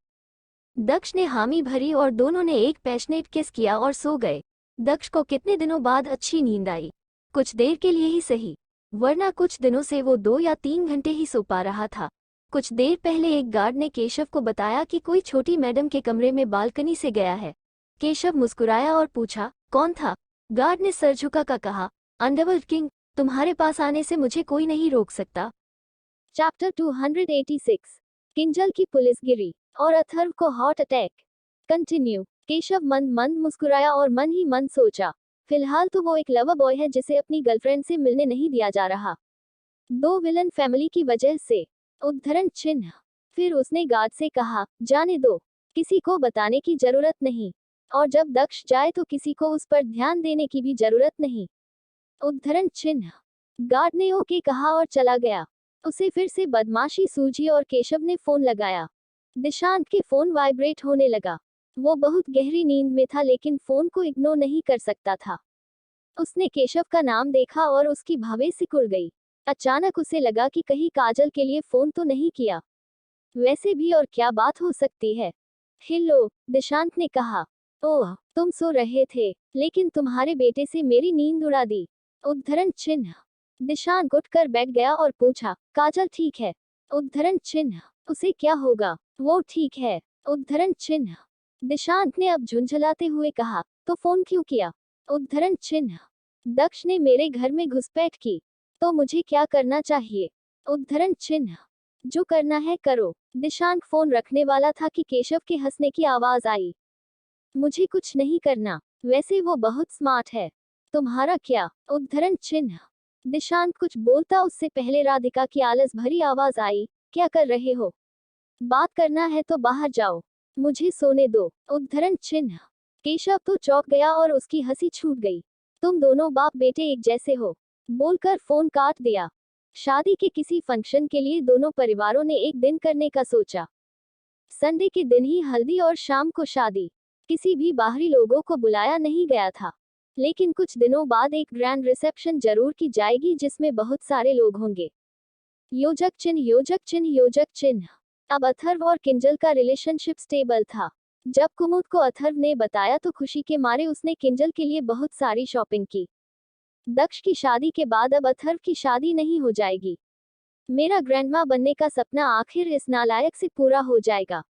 दक्ष ने हामी भरी और दोनों ने एक पैशनेट किस किया और सो गए। दक्ष को कितने दिनों बाद अच्छी नींद आई। कुछ देर के लिए ही सही, वरना कुछ दिनों से वो 2 या 3 घंटे ही सो पा रहा था। कुछ देर पहले एक गार्ड ने केशव को बताया कि कोई छोटी मैडम के कमरे में बालकनी से गया है। केशव मुस्कुराया और पूछा, कौन था? गार्ड ने सर झुकाकर कहा, अंडरवर्ल्ड किंग, तुम्हारे पास आने से मुझे कोई नहीं रोक सकता। चैप्टर 286। किंजल की पुलिसगिरी और अथर्व को हार्ट अटैक। कंटिन्यू। केशव मन मन मुस्कुराया और मन ही मन सोचा, फिलहाल तो वो एक लवर बॉय है जिसे अपनी गर्लफ्रेंड से मिलने नहीं दिया जा रहा। 2 विलन फैमिली की वजह से। उद्धरण चिन्ह। फिर उसने गार्ड से कहा, जाने दो, किसी को बताने की जरूरत नहीं, और जब दक्ष जाए तो किसी को उस पर ध्यान देने की भी जरूरत नहीं। उद्धरण चिन्ह। गार्ड ने ओके कहा और चला गया। उसे फिर से बदमाशी सूझी और केशव ने फोन लगाया। दिशांत के फोन वाइब्रेट होने लगा। वो बहुत गहरी नींद में था लेकिन फोन को इग्नोर नहीं कर सकता था। उसने केशव का नाम देखा और उसकी भवें सिकुड़ गई। अचानक उसे लगा कि कहीं काजल के लिए फोन तो नहीं किया। वैसे भी और क्या बात हो सकती है। हेलो, दिशांत ने कहा। ओह, तुम सो रहे थे, लेकिन तुम्हारे बेटे से मेरी नींद उड़ा दी। उद्धरण चिन्ह। दिशांत उठकर बैठ गया और पूछा, काजल ठीक है? उद्धरण चिन्ह। उसे क्या होगा, वो ठीक है। उद्धरण चिन्ह। दिशांत ने अब झुंझलाते हुए कहा, तो फोन क्यों किया? उद्धरण चिन्ह। दक्ष ने मेरे घर में घुसपैठ की, तो मुझे क्या करना चाहिए? उद्धरण चिन्ह। जो करना है करो। दिशांत फोन रखने वाला था कि केशव के हंसने की आवाज आई। मुझे कुछ नहीं करना, वैसे वो बहुत स्मार्ट है। तुम्हारा क्या? उद्धरण चिन्ह। दिशांत कुछ बोलता उससे पहले राधिका की आलस भरी आवाज आई, क्या कर रहे हो? बात करना है तो बाहर जाओ, मुझे सोने दो। उद्धरण चिन्ह। केशव तो चौंक गया और उसकी हंसी छूट गई। तुम दोनों बाप बेटे एक जैसे हो, बोलकर फोन काट दिया। शादी के किसी फंक्शन के लिए दोनों परिवारों ने एक दिन करने का सोचा। संडे के दिन ही हल्दी और शाम को शादी। किसी भी बाहरी लोगों को बुलाया नहीं गया था, लेकिन कुछ दिनों बाद एक ग्रैंड रिसेप्शन जरूर की जाएगी जिसमें बहुत सारे लोग होंगे। योजक चिन्ह, योजक चिन्ह, योजक चिन्ह। अब अथर्व और किंजल का रिलेशनशिप स्टेबल था। जब कुमुद को अथर्व ने बताया तो खुशी के मारे उसने किंजल के लिए बहुत सारी शॉपिंग की। दक्ष की शादी के बाद अब अथर्व की शादी नहीं हो जाएगी। मेरा ग्रैंडमा बनने का सपना आखिर इस नालायक से पूरा हो जाएगा।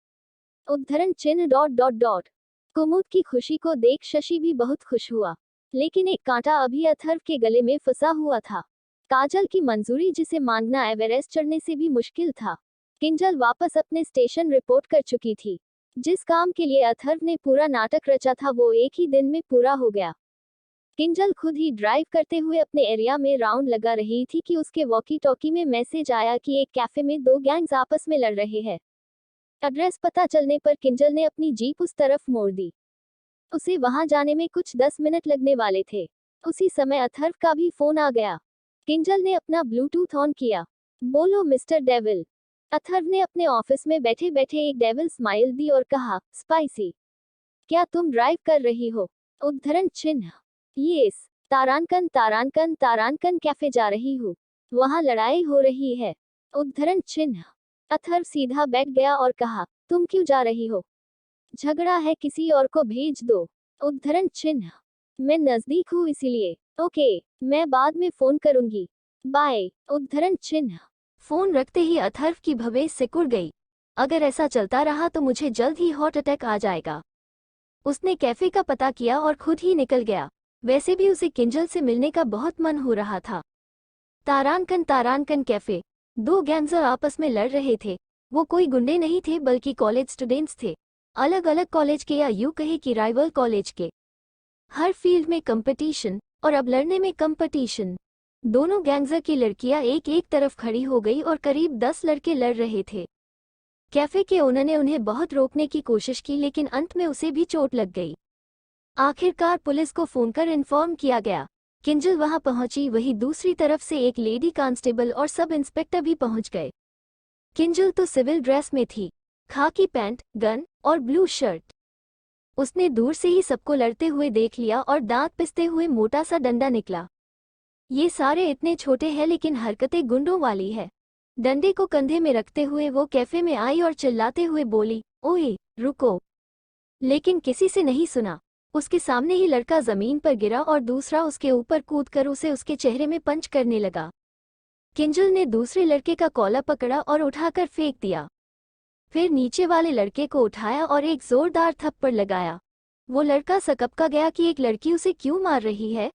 उद्धरण चिन्ह डॉट डॉट डॉट। कुमुद की खुशी को देख शशि भी बहुत खुश हुआ, लेकिन एक कांटा अभी अथर्व के गले में फंसा हुआ था। काजल की मंजूरी जिसे मांगना एवरेस्ट चढ़ने से भी मुश्किल था। किंजल वापस अपने स्टेशन रिपोर्ट कर चुकी थी। जिस काम के लिए अथर्व ने पूरा नाटक रचा था वो एक ही दिन में पूरा हो गया। किंजल खुद ही ड्राइव करते हुए अपने एरिया में राउंड लगा रही थी कि उसके वॉकी टॉकी में मैसेज आया कि एक कैफे में दो गैंग्स आपस में लड़ रहे हैं। एड्रेस पता चलने पर किंजल ने अपनी जीप उस तरफ मोड़ दी। उसे वहां जाने में कुछ 10 मिनट लगने वाले थे। उसी समय अथर्व का भी फोन आ गया। किंजल ने अपना ब्लूटूथ ऑन किया। बोलो मिस्टर डेविल। अथर्व ने अपने ऑफिस में बैठे बैठे एक डेविल स्माइल दी और कहा, स्पाइसी। क्या तुम ड्राइव कर रही हो? उद्धरण चिन्ह। यस, तारांकन तारांकन तारांकन कैफे जा रही हूँ, वहाँ लड़ाई हो रही है। उद्धरण चिन्ह। अथर्व सीधा बैठ गया और कहा, तुम क्यों जा रही हो? झगड़ा है, किसी और को भेज दो। उद्धरण चिन्ह। मैं नजदीक हूँ इसीलिए। ओके, मैं बाद में फोन करूंगी, बाय। उद्धरण चिन्ह। फोन रखते ही अथर्व की भवें सिकुड़ गई। अगर ऐसा चलता रहा तो मुझे जल्द ही हार्ट अटैक आ जाएगा। उसने कैफे का पता किया और खुद ही निकल गया। वैसे भी उसे किंजल से मिलने का बहुत मन हो रहा था। तारांकन तारांकन कैफे। दो गैंग्स आपस में लड़ रहे थे। वो कोई गुंडे नहीं थे बल्कि कॉलेज स्टूडेंट्स थे, अलग अलग कॉलेज के या यूं कहे कि राइवल कॉलेज के। हर फील्ड में कंपटीशन, और अब लड़ने में कंपटीशन। दोनों गैंग्स की लड़कियां एक एक तरफ खड़ी हो गई और करीब 10 लड़के लड़ रहे थे। कैफे के ओनर ने उन्हें बहुत रोकने की कोशिश की लेकिन अंत में उसे भी चोट लग गई। आखिरकार पुलिस को फोन कर इन्फॉर्म किया गया। किंजल वहां पहुंची, वहीं दूसरी तरफ से एक लेडी कांस्टेबल और सब इंस्पेक्टर भी पहुंच गए। किंजल तो सिविल ड्रेस में थी, खाकी पैंट, गन और ब्लू शर्ट। उसने दूर से ही सबको लड़ते हुए देख लिया और दांत पिसते हुए मोटा सा डंडा निकला। ये सारे इतने छोटे हैं लेकिन हरकतें गुंडों वाली है। डंडे को कंधे में रखते हुए वो कैफे में आई और चिल्लाते हुए बोली, ओए रुको। लेकिन किसी से नहीं सुना। उसके सामने ही लड़का जमीन पर गिरा और दूसरा उसके ऊपर कूदकर उसे उसके चेहरे में पंच करने लगा। किंजल ने दूसरे लड़के का कॉलर पकड़ा और उठाकर फेंक दिया। फिर नीचे वाले लड़के को उठाया और एक जोरदार थप्पड़ लगाया। वो लड़का सकपका गया कि एक लड़की उसे क्यों मार रही है।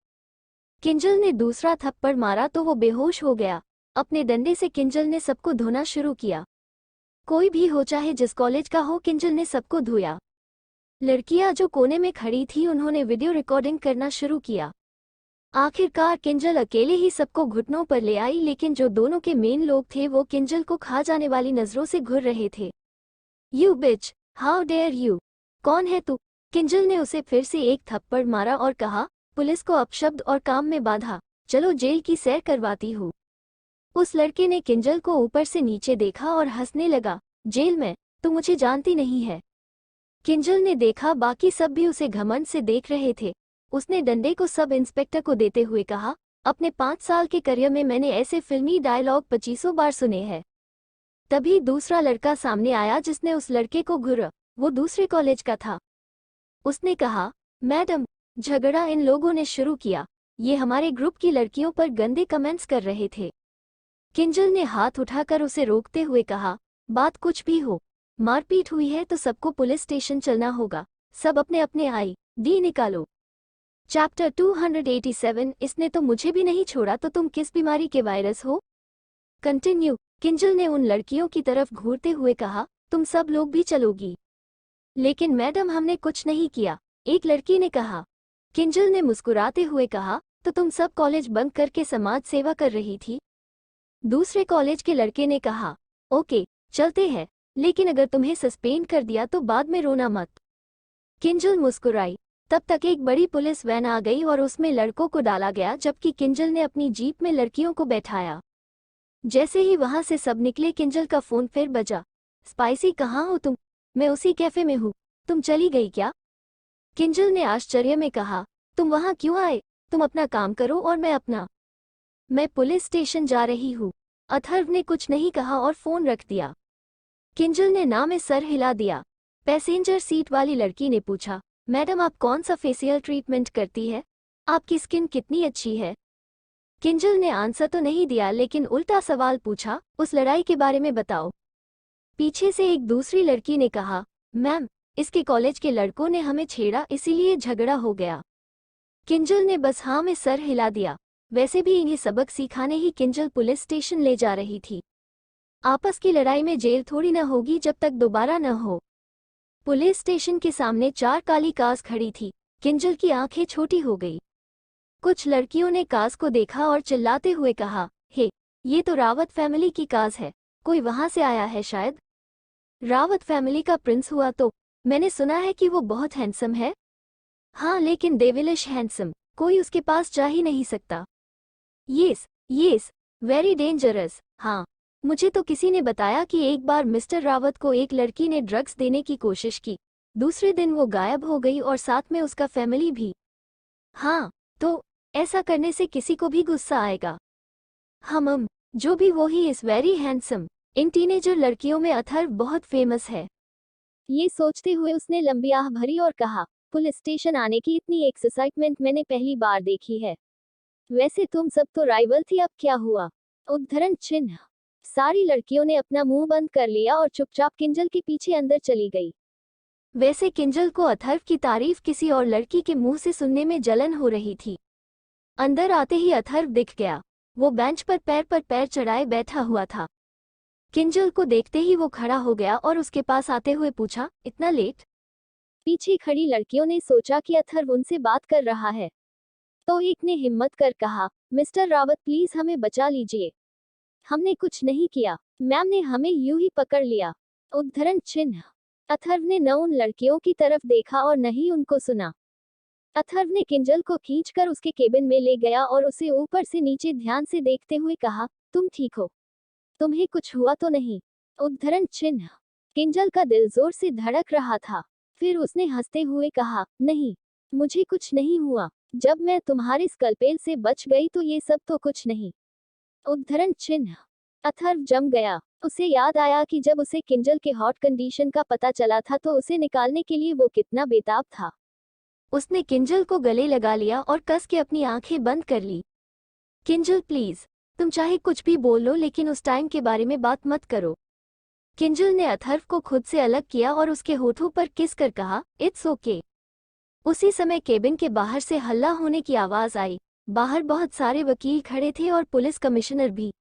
किंजल ने दूसरा थप्पड़ मारा तो वो बेहोश हो गया। अपने डंडे से किंजल ने सबको धोना शुरू किया। कोई भी हो चाहे जिस कॉलेज का हो, किंजल ने सबको धोया। लड़कियां जो कोने में खड़ी थी उन्होंने वीडियो रिकॉर्डिंग करना शुरू किया। आखिरकार किंजल अकेले ही सबको घुटनों पर ले आई, लेकिन जो दोनों के मेन लोग थे वो किंजल को खा जाने वाली नजरों से घूर रहे थे। You bitch, how dare you, कौन है तू? किंजल ने उसे फिर से एक थप्पड़ मारा और कहा, पुलिस को अपशब्द और काम में बाधा, चलो जेल की सैर करवाती हूँ। उस लड़के ने किंजल को ऊपर से नीचे देखा और हंसने लगा, जेल में? तू मुझे जानती नहीं है। किंजल ने देखा बाकी सब भी उसे घमंड से देख रहे थे। उसने डंडे को सब इंस्पेक्टर को देते हुए कहा, अपने 5 साल के करियर में मैंने ऐसे फिल्मी डायलॉग 25 बार सुने हैं। तभी दूसरा लड़का सामने आया जिसने उस लड़के को घूरा। वो दूसरे कॉलेज का था। उसने कहा, मैडम, झगड़ा इन लोगों ने शुरू किया। ये हमारे ग्रुप की लड़कियों पर गंदे कमेंट्स कर रहे थे। किंजल ने हाथ उठाकर उसे रोकते हुए कहा, बात कुछ भी हो, मारपीट हुई है तो सबको पुलिस स्टेशन चलना होगा। सब अपने अपने ID निकालो। चैप्टर 287, इसने तो मुझे भी नहीं छोड़ा, तो तुम किस बीमारी के वायरस हो? कंटिन्यू। किंजल ने उन लड़कियों की तरफ घूरते हुए कहा, तुम सब लोग भी चलोगी? लेकिन मैडम, हमने कुछ नहीं किया, एक लड़की ने कहा। किंजल ने मुस्कुराते हुए कहा, तो तुम सब कॉलेज बंक करके समाज सेवा कर रही थी? दूसरे कॉलेज के लड़के ने कहा, ओके चलते हैं, लेकिन अगर तुम्हें सस्पेंड कर दिया तो बाद में रोना मत। किंजल मुस्कुराई। तब तक एक बड़ी पुलिस वैन आ गई और उसमें लड़कों को डाला गया, जबकि किंजल ने अपनी जीप में लड़कियों को बैठाया। जैसे ही वहां से सब निकले, किंजल का फोन फिर बजा। स्पाइसी, कहाँ हो तुम? मैं उसी कैफे में हूँ। तुम चली गई क्या? किंजल ने आश्चर्य में कहा, तुम वहां क्यों आए? तुम अपना काम करो और मैं अपना। मैं पुलिस स्टेशन जा रही हूँ। अथर्व ने कुछ नहीं कहा और फोन रख दिया। किंजल ने ना में सर हिला दिया। पैसेंजर सीट वाली लड़की ने पूछा, मैडम, आप कौन सा फेशियल ट्रीटमेंट करती है? आपकी स्किन कितनी अच्छी है? किंजल ने आंसर तो नहीं दिया, लेकिन उल्टा सवाल पूछा, उस लड़ाई के बारे में बताओ। पीछे से एक दूसरी लड़की ने कहा, मैम, इसके कॉलेज के लड़कों ने हमें छेड़ा, इसीलिए झगड़ा हो गया। किंजल ने बस हाँ में सर हिला दिया। वैसे भी इन्हें सबक सिखाने ही किंजल पुलिस स्टेशन ले जा रही थी। आपस की लड़ाई में जेल थोड़ी न होगी जब तक दोबारा न हो। पुलिस स्टेशन के सामने 4 काली कार्स खड़ी थी। किंजल की आंखें छोटी हो गई। कुछ लड़कियों ने कार्स को देखा और चिल्लाते हुए कहा, हे, ये तो रावत फैमिली की कार्स है। कोई वहां से आया है शायद। रावत फैमिली का प्रिंस हुआ तो? मैंने सुना है कि वो बहुत हैंडसम है। हाँ, लेकिन डेविलिश हैंडसम, कोई उसके पास जा ही नहीं सकता। Yes, very dangerous. हाँ, मुझे तो किसी ने बताया कि एक बार मिस्टर रावत को एक लड़की ने ड्रग्स देने की कोशिश की। दूसरे दिन वो गायब हो गई और साथ में उसका फैमिली भी। हाँ, तो ऐसा करने से किसी को भी गुस्सा आएगा। जो भी वो he is very handsome. In teenager लड़कियों में अथर्व बहुत फेमस है। ये सोचते हुए उसने लंबी आह भरी और कहा, पुलिस स्टेशन आने की इतनी एक्साइटमेंट मैंने पहली बार देखी है। वैसे तुम सब तो राइवल थी, अब क्या हुआ? उद्धरण चिन्ह। सारी लड़कियों ने अपना मुंह बंद कर लिया और चुपचाप किंजल के पीछे अंदर चली गई। वैसे किंजल को अथर्व की तारीफ किसी और लड़की के मुंह से सुनने में जलन हो रही थी। अंदर आते ही अथर्व दिख गया। वो बेंच पर पैर चढ़ाए बैठा हुआ था। किंजल को देखते ही वो खड़ा हो गया और उसके पास आते हुए पूछा, इतना लेट? पीछे खड़ी लड़कियों ने सोचा कि अथर्व उनसे बात कर रहा है, तो एक ने हिम्मत कर कहा, मिस्टर रावत, प्लीज हमें बचा लीजिए। हमने कुछ नहीं किया, मैम ने हमें यूं ही पकड़ लिया। उद्धरण चिन्ह। अथर्व ने न उन लड़कियों की तरफ देखा और न ही उनको सुना। अथर्व ने किंजल को खींचकर उसके केबिन में ले गया और उसे ऊपर से नीचे ध्यान से देखते हुए कहा, तुम ठीक हो? तुम्हें कुछ हुआ तो नहीं? उद्धरण चिन्ह। किंजल का दिल जोर से धड़क रहा था। फिर उसने हंसते हुए कहा, नहीं, मुझे कुछ नहीं हुआ। जब मैं तुम्हारे स्कल्पेल से बच गई तो ये सब तो कुछ नहीं। उद्धरण चिन्ह। अथर्व जम गया। उसे याद आया कि जब उसे किंजल के हॉट कंडीशन का पता चला था तो उसे निकालने के लिए वो कितना बेताब था। उसने किंजल को गले लगा लिया और कस के अपनी आंखें बंद कर ली। किंजल प्लीज, तुम चाहे कुछ भी बोल लो, लेकिन उस टाइम के बारे में बात मत करो। किंजल ने अथर्व को खुद से अलग किया और उसके होठों पर किस कर कहा, इट्स ओके। उसी समय केबिन के बाहर से हल्ला होने की आवाज आई। बाहर बहुत सारे वकील खड़े थे और पुलिस कमिश्नर भी।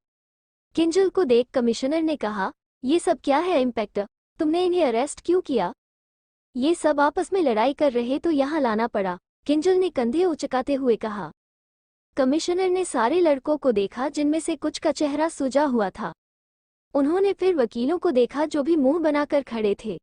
किंजल को देख कमिश्नर ने कहा, ये सब क्या है इंस्पेक्टर, तुमने इन्हें अरेस्ट क्यों किया? ये सब आपस में लड़ाई कर रहे तो यहाँ लाना पड़ा, किंजल ने कंधे उचकाते हुए कहा। कमिश्नर ने सारे लड़कों को देखा जिनमें से कुछ का चेहरा सूजा हुआ था। उन्होंने फिर वकीलों को देखा जो भी मुंह बनाकर खड़े थे।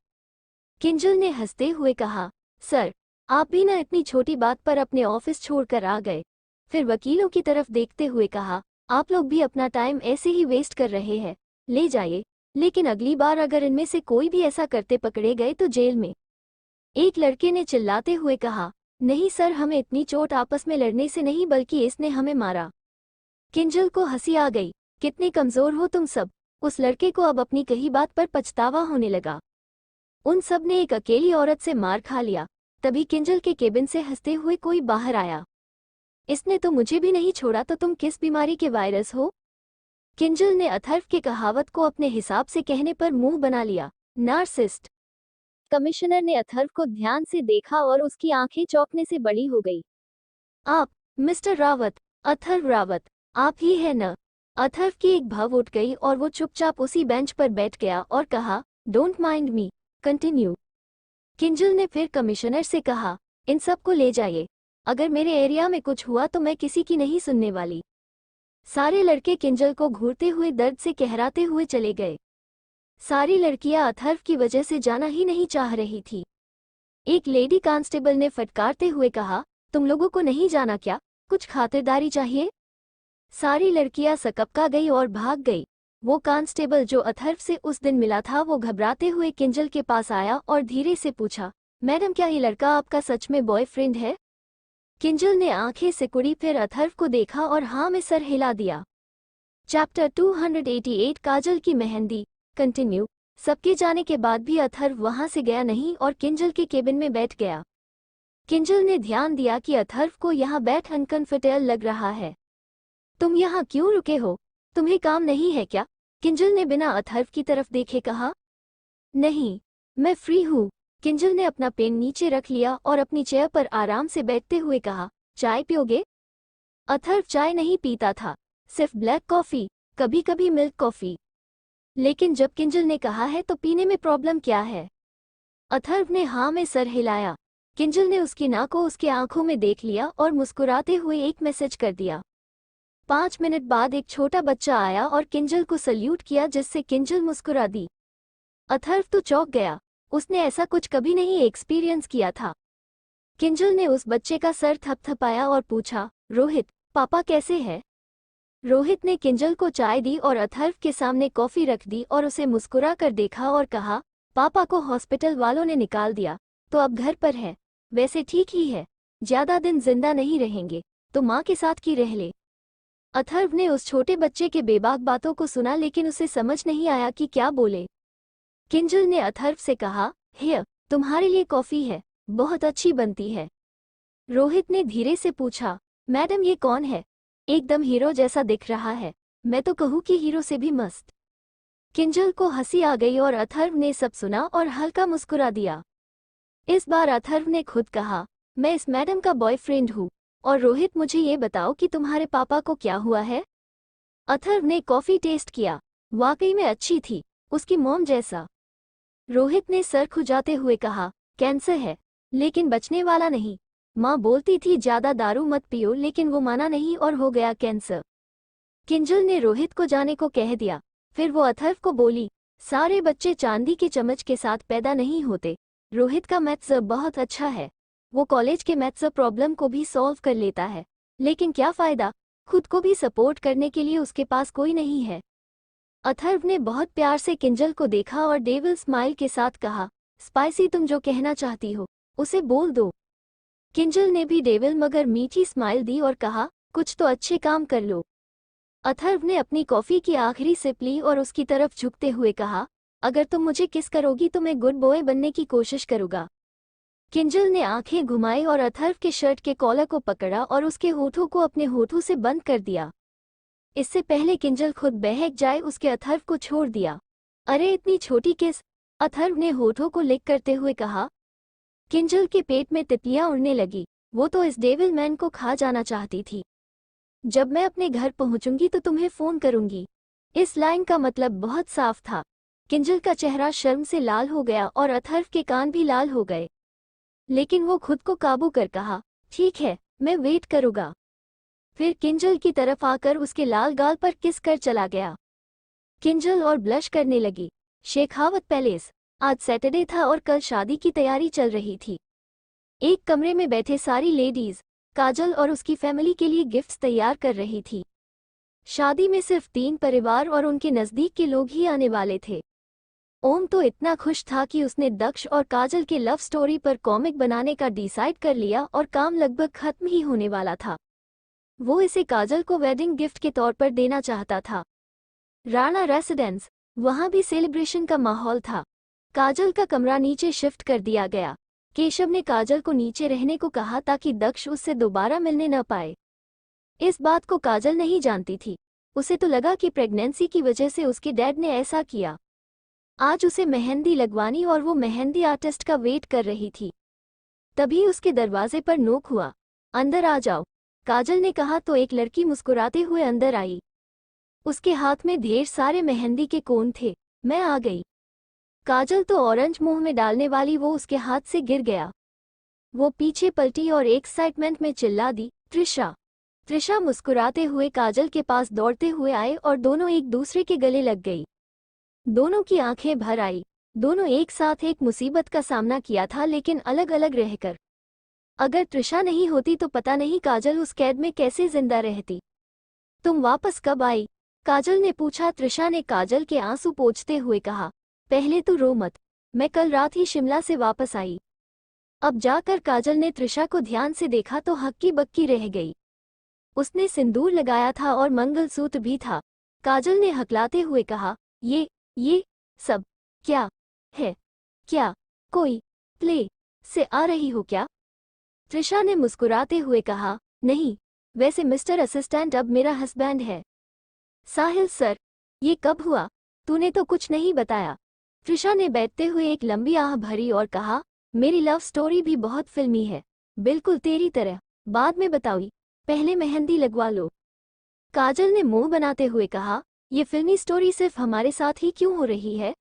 किंजल ने हंसते हुए कहा, सर, आप भी ना इतनी छोटी बात पर अपने ऑफिस छोड़कर आ गए। फिर वकीलों की तरफ देखते हुए कहा, आप लोग भी अपना टाइम ऐसे ही वेस्ट कर रहे हैं, ले जाइए, लेकिन अगली बार अगर इनमें से कोई भी ऐसा करते पकड़े गए तो जेल में। एक लड़के ने चिल्लाते हुए कहा, नहीं सर, हमें इतनी चोट आपस में लड़ने से नहीं बल्कि इसने हमें मारा। किंजल को हंसी आ गई, कितने कमजोर हो तुम सब। उस लड़के को अब अपनी कही बात पर पछतावा होने लगा। उन सब ने एक अकेली औरत से मार खा लिया। तभी किंजल के केबिन से हंसते हुए कोई बाहर आया। इसने तो मुझे भी नहीं छोड़ा, तो तुम किस बीमारी के वायरस हो? किंजल ने अथर्व के कहावत को अपने हिसाब से कहने पर मुंह बना लिया, नार्सिस्ट। कमिश्नर ने अथर्व को ध्यान से देखा और उसकी आंखें चौंकने से बड़ी हो गई। आप, मिस्टर रावत, अथर्व रावत, आप ही है न? अथर्व की एक भव उठ गई और वो चुपचाप उसी बेंच पर बैठ गया और कहा, don't mind me, continue. Kinjal ने फिर कमिश्नर से कहा, इन सब को ले जाइए, अगर मेरे एरिया में कुछ हुआ तो मैं किसी की नहीं सुनने वाली। सारे लड़के किंजल को घूरते हुए दर्द से कहराते हुए चले गए। सारी लड़कियां अथर्व की वजह से जाना ही नहीं चाह रही थी। एक लेडी कांस्टेबल ने फटकारते हुए कहा, तुम लोगों को नहीं जाना क्या? कुछ खातिरदारी चाहिए? सारी लड़कियां सकपका गई और भाग गई। वो कांस्टेबल जो अथर्व से उस दिन मिला था वो घबराते हुए किंजल के पास आया और धीरे से पूछा, मैडम, क्या ये लड़का आपका सच में बॉयफ्रेंड है? किंजल ने आंखें सिकुड़ी, फिर अथर्व को देखा और हाँ में सर हिला दिया। चैप्टर 288 काजल की मेहंदी, कंटिन्यू। सबके जाने के बाद भी अथर्व वहां से गया नहीं और किंजल के केबिन में बैठ गया। किंजल ने ध्यान दिया कि अथर्व को यहाँ बैठ अनकंफर्टेबल लग रहा है। तुम यहाँ क्यों रुके हो? तुम्हें काम नहीं है क्या? किंजल ने बिना अथर्व की तरफ देखे कहा। नहीं, मैं फ्री हूँ। किंजल ने अपना पेन नीचे रख लिया और अपनी चेयर पर आराम से बैठते हुए कहा, चाय पियोगे? अथर्व चाय नहीं पीता था, सिर्फ ब्लैक कॉफी, कभी कभी मिल्क कॉफी। लेकिन जब किंजल ने कहा है तो पीने में प्रॉब्लम क्या है? अथर्व ने हाँ में सर हिलाया। किंजल ने उसकी नाक को उसकी आंखों में देख लिया और मुस्कुराते हुए एक मैसेज कर दिया। 5 मिनट बाद एक छोटा बच्चा आया और किंजल को सल्यूट किया, जिससे किंजल मुस्कुरा दी। अथर्व तो चौंक गया, उसने ऐसा कुछ कभी नहीं एक्सपीरियंस किया था। किंजल ने उस बच्चे का सर थपथपाया और पूछा, रोहित, पापा कैसे है? रोहित ने किंजल को चाय दी और अथर्व के सामने कॉफी रख दी और उसे मुस्कुरा कर देखा और कहा, पापा को हॉस्पिटल वालों ने निकाल दिया, तो अब घर पर है। वैसे ठीक ही है, ज्यादा दिन जिंदा नहीं रहेंगे, तो माँ के साथ की रह ले। अथर्व ने उस छोटे बच्चे के बेबाक बातों को सुना, लेकिन उसे समझ नहीं आया कि क्या बोले। किंजल ने अथर्व से कहा, हियर, तुम्हारे लिए कॉफी है, बहुत अच्छी बनती है। रोहित ने धीरे से पूछा, मैडम ये कौन है? एकदम हीरो जैसा दिख रहा है, मैं तो कहूँ कि हीरो से भी मस्त। किंजल को हंसी आ गई और अथर्व ने सब सुना और हल्का मुस्कुरा दिया। इस बार अथर्व ने खुद कहा, मैं इस मैडम का बॉयफ्रेंड हूँ। और रोहित, मुझे ये बताओ कि तुम्हारे पापा को क्या हुआ है? अथर्व ने कॉफी टेस्ट किया, वाकई में अच्छी थी, उसकी मॉम जैसा। रोहित ने सर खुजाते हुए कहा, कैंसर है, लेकिन बचने वाला नहीं। माँ बोलती थी ज्यादा दारू मत पियो, लेकिन वो माना नहीं और हो गया कैंसर। किंजल ने रोहित को जाने को कह दिया। फिर वो अथर्व को बोली, सारे बच्चे चांदी के चम्मच के साथ पैदा नहीं होते। रोहित का मैथ्स बहुत अच्छा है, वो कॉलेज के मैथ्स प्रॉब्लम को भी सॉल्व कर लेता है, लेकिन क्या फायदा, खुद को भी सपोर्ट करने के लिए उसके पास कोई नहीं है। अथर्व ने बहुत प्यार से किंजल को देखा और डेविल स्माइल के साथ कहा, स्पाइसी, तुम जो कहना चाहती हो उसे बोल दो। किंजल ने भी डेविल मगर मीठी स्माइल दी और कहा, कुछ तो अच्छे काम कर लो। अथर्व ने अपनी कॉफी की आखिरी सिप ली और उसकी तरफ झुकते हुए कहा, अगर तुम मुझे किस करोगी तो मैं गुड बॉय बनने की कोशिश करूंगा। किंजल ने आंखें घुमाई और अथर्व के शर्ट के कॉलर को पकड़ा और उसके होठों को अपने होठों से बंद कर दिया। इससे पहले किंजल खुद बहक जाए उसके अथर्व को छोड़ दिया। अरे इतनी छोटी किस? अथर्व ने होठों को लिक करते हुए कहा। किंजल के पेट में तितलियां उड़ने लगी, वो तो इस डेविल मैन को खा जाना चाहती थी। जब मैं अपने घर पहुंचूंगी तो तुम्हें फोन करूंगी। इस लाइन का मतलब बहुत साफ था। किंजल का चेहरा शर्म से लाल हो गया और अथर्व के कान भी लाल हो गए, लेकिन वो खुद को काबू कर कहा, ठीक है, मैं वेट करूंगा। फिर किंजल की तरफ आकर उसके लाल गाल पर किस कर चला गया। किंजल और ब्लश करने लगी। शेखावत पैलेस। आज सैटरडे था और कल शादी की तैयारी चल रही थी। एक कमरे में बैठे सारी लेडीज काजल और उसकी फैमिली के लिए गिफ्ट्स तैयार कर रही थी। शादी में सिर्फ 3 परिवार और उनके नज़दीक के लोग ही आने वाले थे। ओम तो इतना खुश था कि उसने दक्ष और काजल के लव स्टोरी पर कॉमिक बनाने का डिसाइड कर लिया और काम लगभग खत्म ही होने वाला था। वो इसे काजल को वेडिंग गिफ्ट के तौर पर देना चाहता था। राणा रेसिडेंस। वहां भी सेलिब्रेशन का माहौल था। काजल का कमरा नीचे शिफ्ट कर दिया गया। केशव ने काजल को नीचे रहने को कहा ताकि दक्ष उससे दोबारा मिलने न पाए। इस बात को काजल नहीं जानती थी। उसे तो लगा कि प्रेगनेंसी की वजह से उसके डैड ने ऐसा किया। आज उसे मेहंदी लगवानी और वो मेहंदी आर्टिस्ट का वेट कर रही थी। तभी उसके दरवाजे पर नोक हुआ। अंदर आ जाओ, काजल ने कहा तो एक लड़की मुस्कुराते हुए अंदर आई। उसके हाथ में ढेर सारे मेहंदी के कोन थे। मैं आ गई। काजल तो ऑरेंज मुंह में डालने वाली वो उसके हाथ से गिर गया। वो पीछे पलटी और एक्साइटमेंट में चिल्ला दी, त्रिशा। त्रिशा मुस्कुराते हुए काजल के पास दौड़ते हुए आए और दोनों एक दूसरे के गले लग गई। दोनों की आंखें भर आई। दोनों एक साथ एक मुसीबत का सामना किया था, लेकिन अलग अलग रहकर। अगर त्रिशा नहीं होती तो पता नहीं काजल उस कैद में कैसे जिंदा रहती। तुम वापस कब आई? काजल ने पूछा। त्रिशा ने काजल के आंसू पोंछते हुए कहा, पहले तो रो मत, मैं कल रात ही शिमला से वापस आई। अब जाकर काजल ने त्रिशा को ध्यान से देखा तो हक्की बक्की रह गई। उसने सिंदूर लगाया था और मंगलसूत्र भी था। काजल ने हकलाते हुए कहा, ये सब क्या है? क्या कोई प्ले से आ रही हो क्या? त्रिशा ने मुस्कुराते हुए कहा, नहीं, वैसे मिस्टर असिस्टेंट अब मेरा हस्बैंड है। साहिल सर, ये कब हुआ? तूने तो कुछ नहीं बताया। त्रिशा ने बैठते हुए एक लंबी आह भरी और कहा, मेरी लव स्टोरी भी बहुत फिल्मी है, बिल्कुल तेरी तरह। बाद में बताऊँ, पहले मेहंदी लगवा लो। काजल ने मुंह बनाते हुए कहा, ये फिल्मी स्टोरी सिर्फ हमारे साथ ही क्यों हो रही है?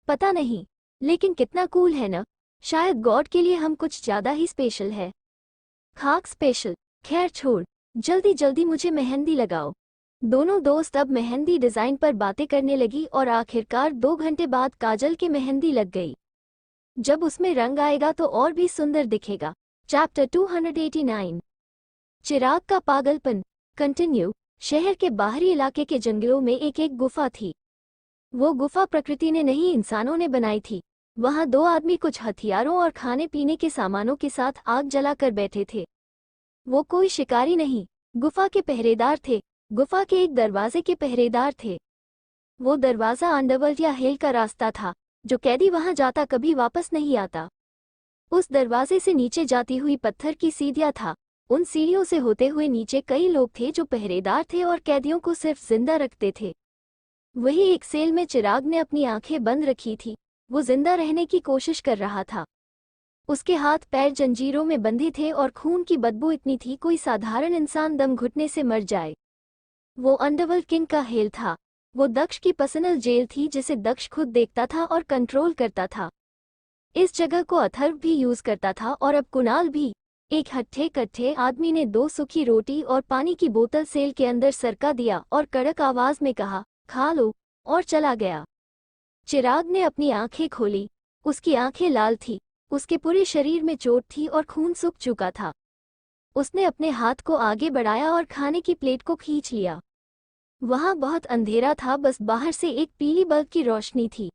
पता नहीं, लेकिन कितना कूल है ना। शायद गॉड के लिए हम कुछ ज्यादा ही स्पेशल है। खाक स्पेशल। खैर छोड़, जल्दी जल्दी मुझे मेहंदी लगाओ। दोनों दोस्त अब मेहंदी डिजाइन पर बातें करने लगी और आखिरकार 2 घंटे बाद काजल की मेहंदी लग गई। जब उसमें रंग आएगा तो और भी सुंदर दिखेगा। चैप्टर 289। चिराग का पागलपन कंटिन्यू। शहर के बाहरी इलाके के जंगलों में एक गुफा थी। वो गुफा प्रकृति ने नहीं, इंसानों ने बनाई थी। वहां 2 आदमी कुछ हथियारों और खाने पीने के सामानों के साथ आग जलाकर बैठे थे। वो कोई शिकारी नहीं, गुफा के पहरेदार थे। गुफा के एक दरवाजे के पहरेदार थे। वो दरवाजा अंडरवर्ल्ड या हेल का रास्ता था। जो कैदी वहां जाता कभी वापस नहीं आता। उस दरवाजे से नीचे जाती हुई पत्थर की सीढ़ियां था। उन सीढ़ियों से होते हुए नीचे कई लोग थे जो पहरेदार थे और कैदियों को सिर्फ जिंदा रखते थे। वही एक सेल में चिराग ने अपनी आंखें बंद रखी थी। वो जिंदा रहने की कोशिश कर रहा था। उसके हाथ पैर जंजीरों में बंधे थे और खून की बदबू इतनी थी कोई साधारण इंसान दम घुटने से मर जाए। वो अंडरवर्ल्ड किंग का हेल था। वो दक्ष की पर्सनल जेल थी जिसे दक्ष खुद देखता था और कंट्रोल करता था। इस जगह को अथर्व भी यूज करता था और अब कुणाल भी। एक हट्ठे कट्ठे आदमी ने 2 सूखी रोटी और पानी की बोतल सेल के अंदर सरका दिया और कड़क आवाज में कहा, खा लो, और चला गया। चिराग ने अपनी आंखें खोली। उसकी आंखें लाल थी। उसके पूरे शरीर में चोट थी और खून सूख चुका था। उसने अपने हाथ को आगे बढ़ाया और खाने की प्लेट को खींच लिया। वहां बहुत अंधेरा था, बस बाहर से एक पीली बल्ब की रोशनी थी।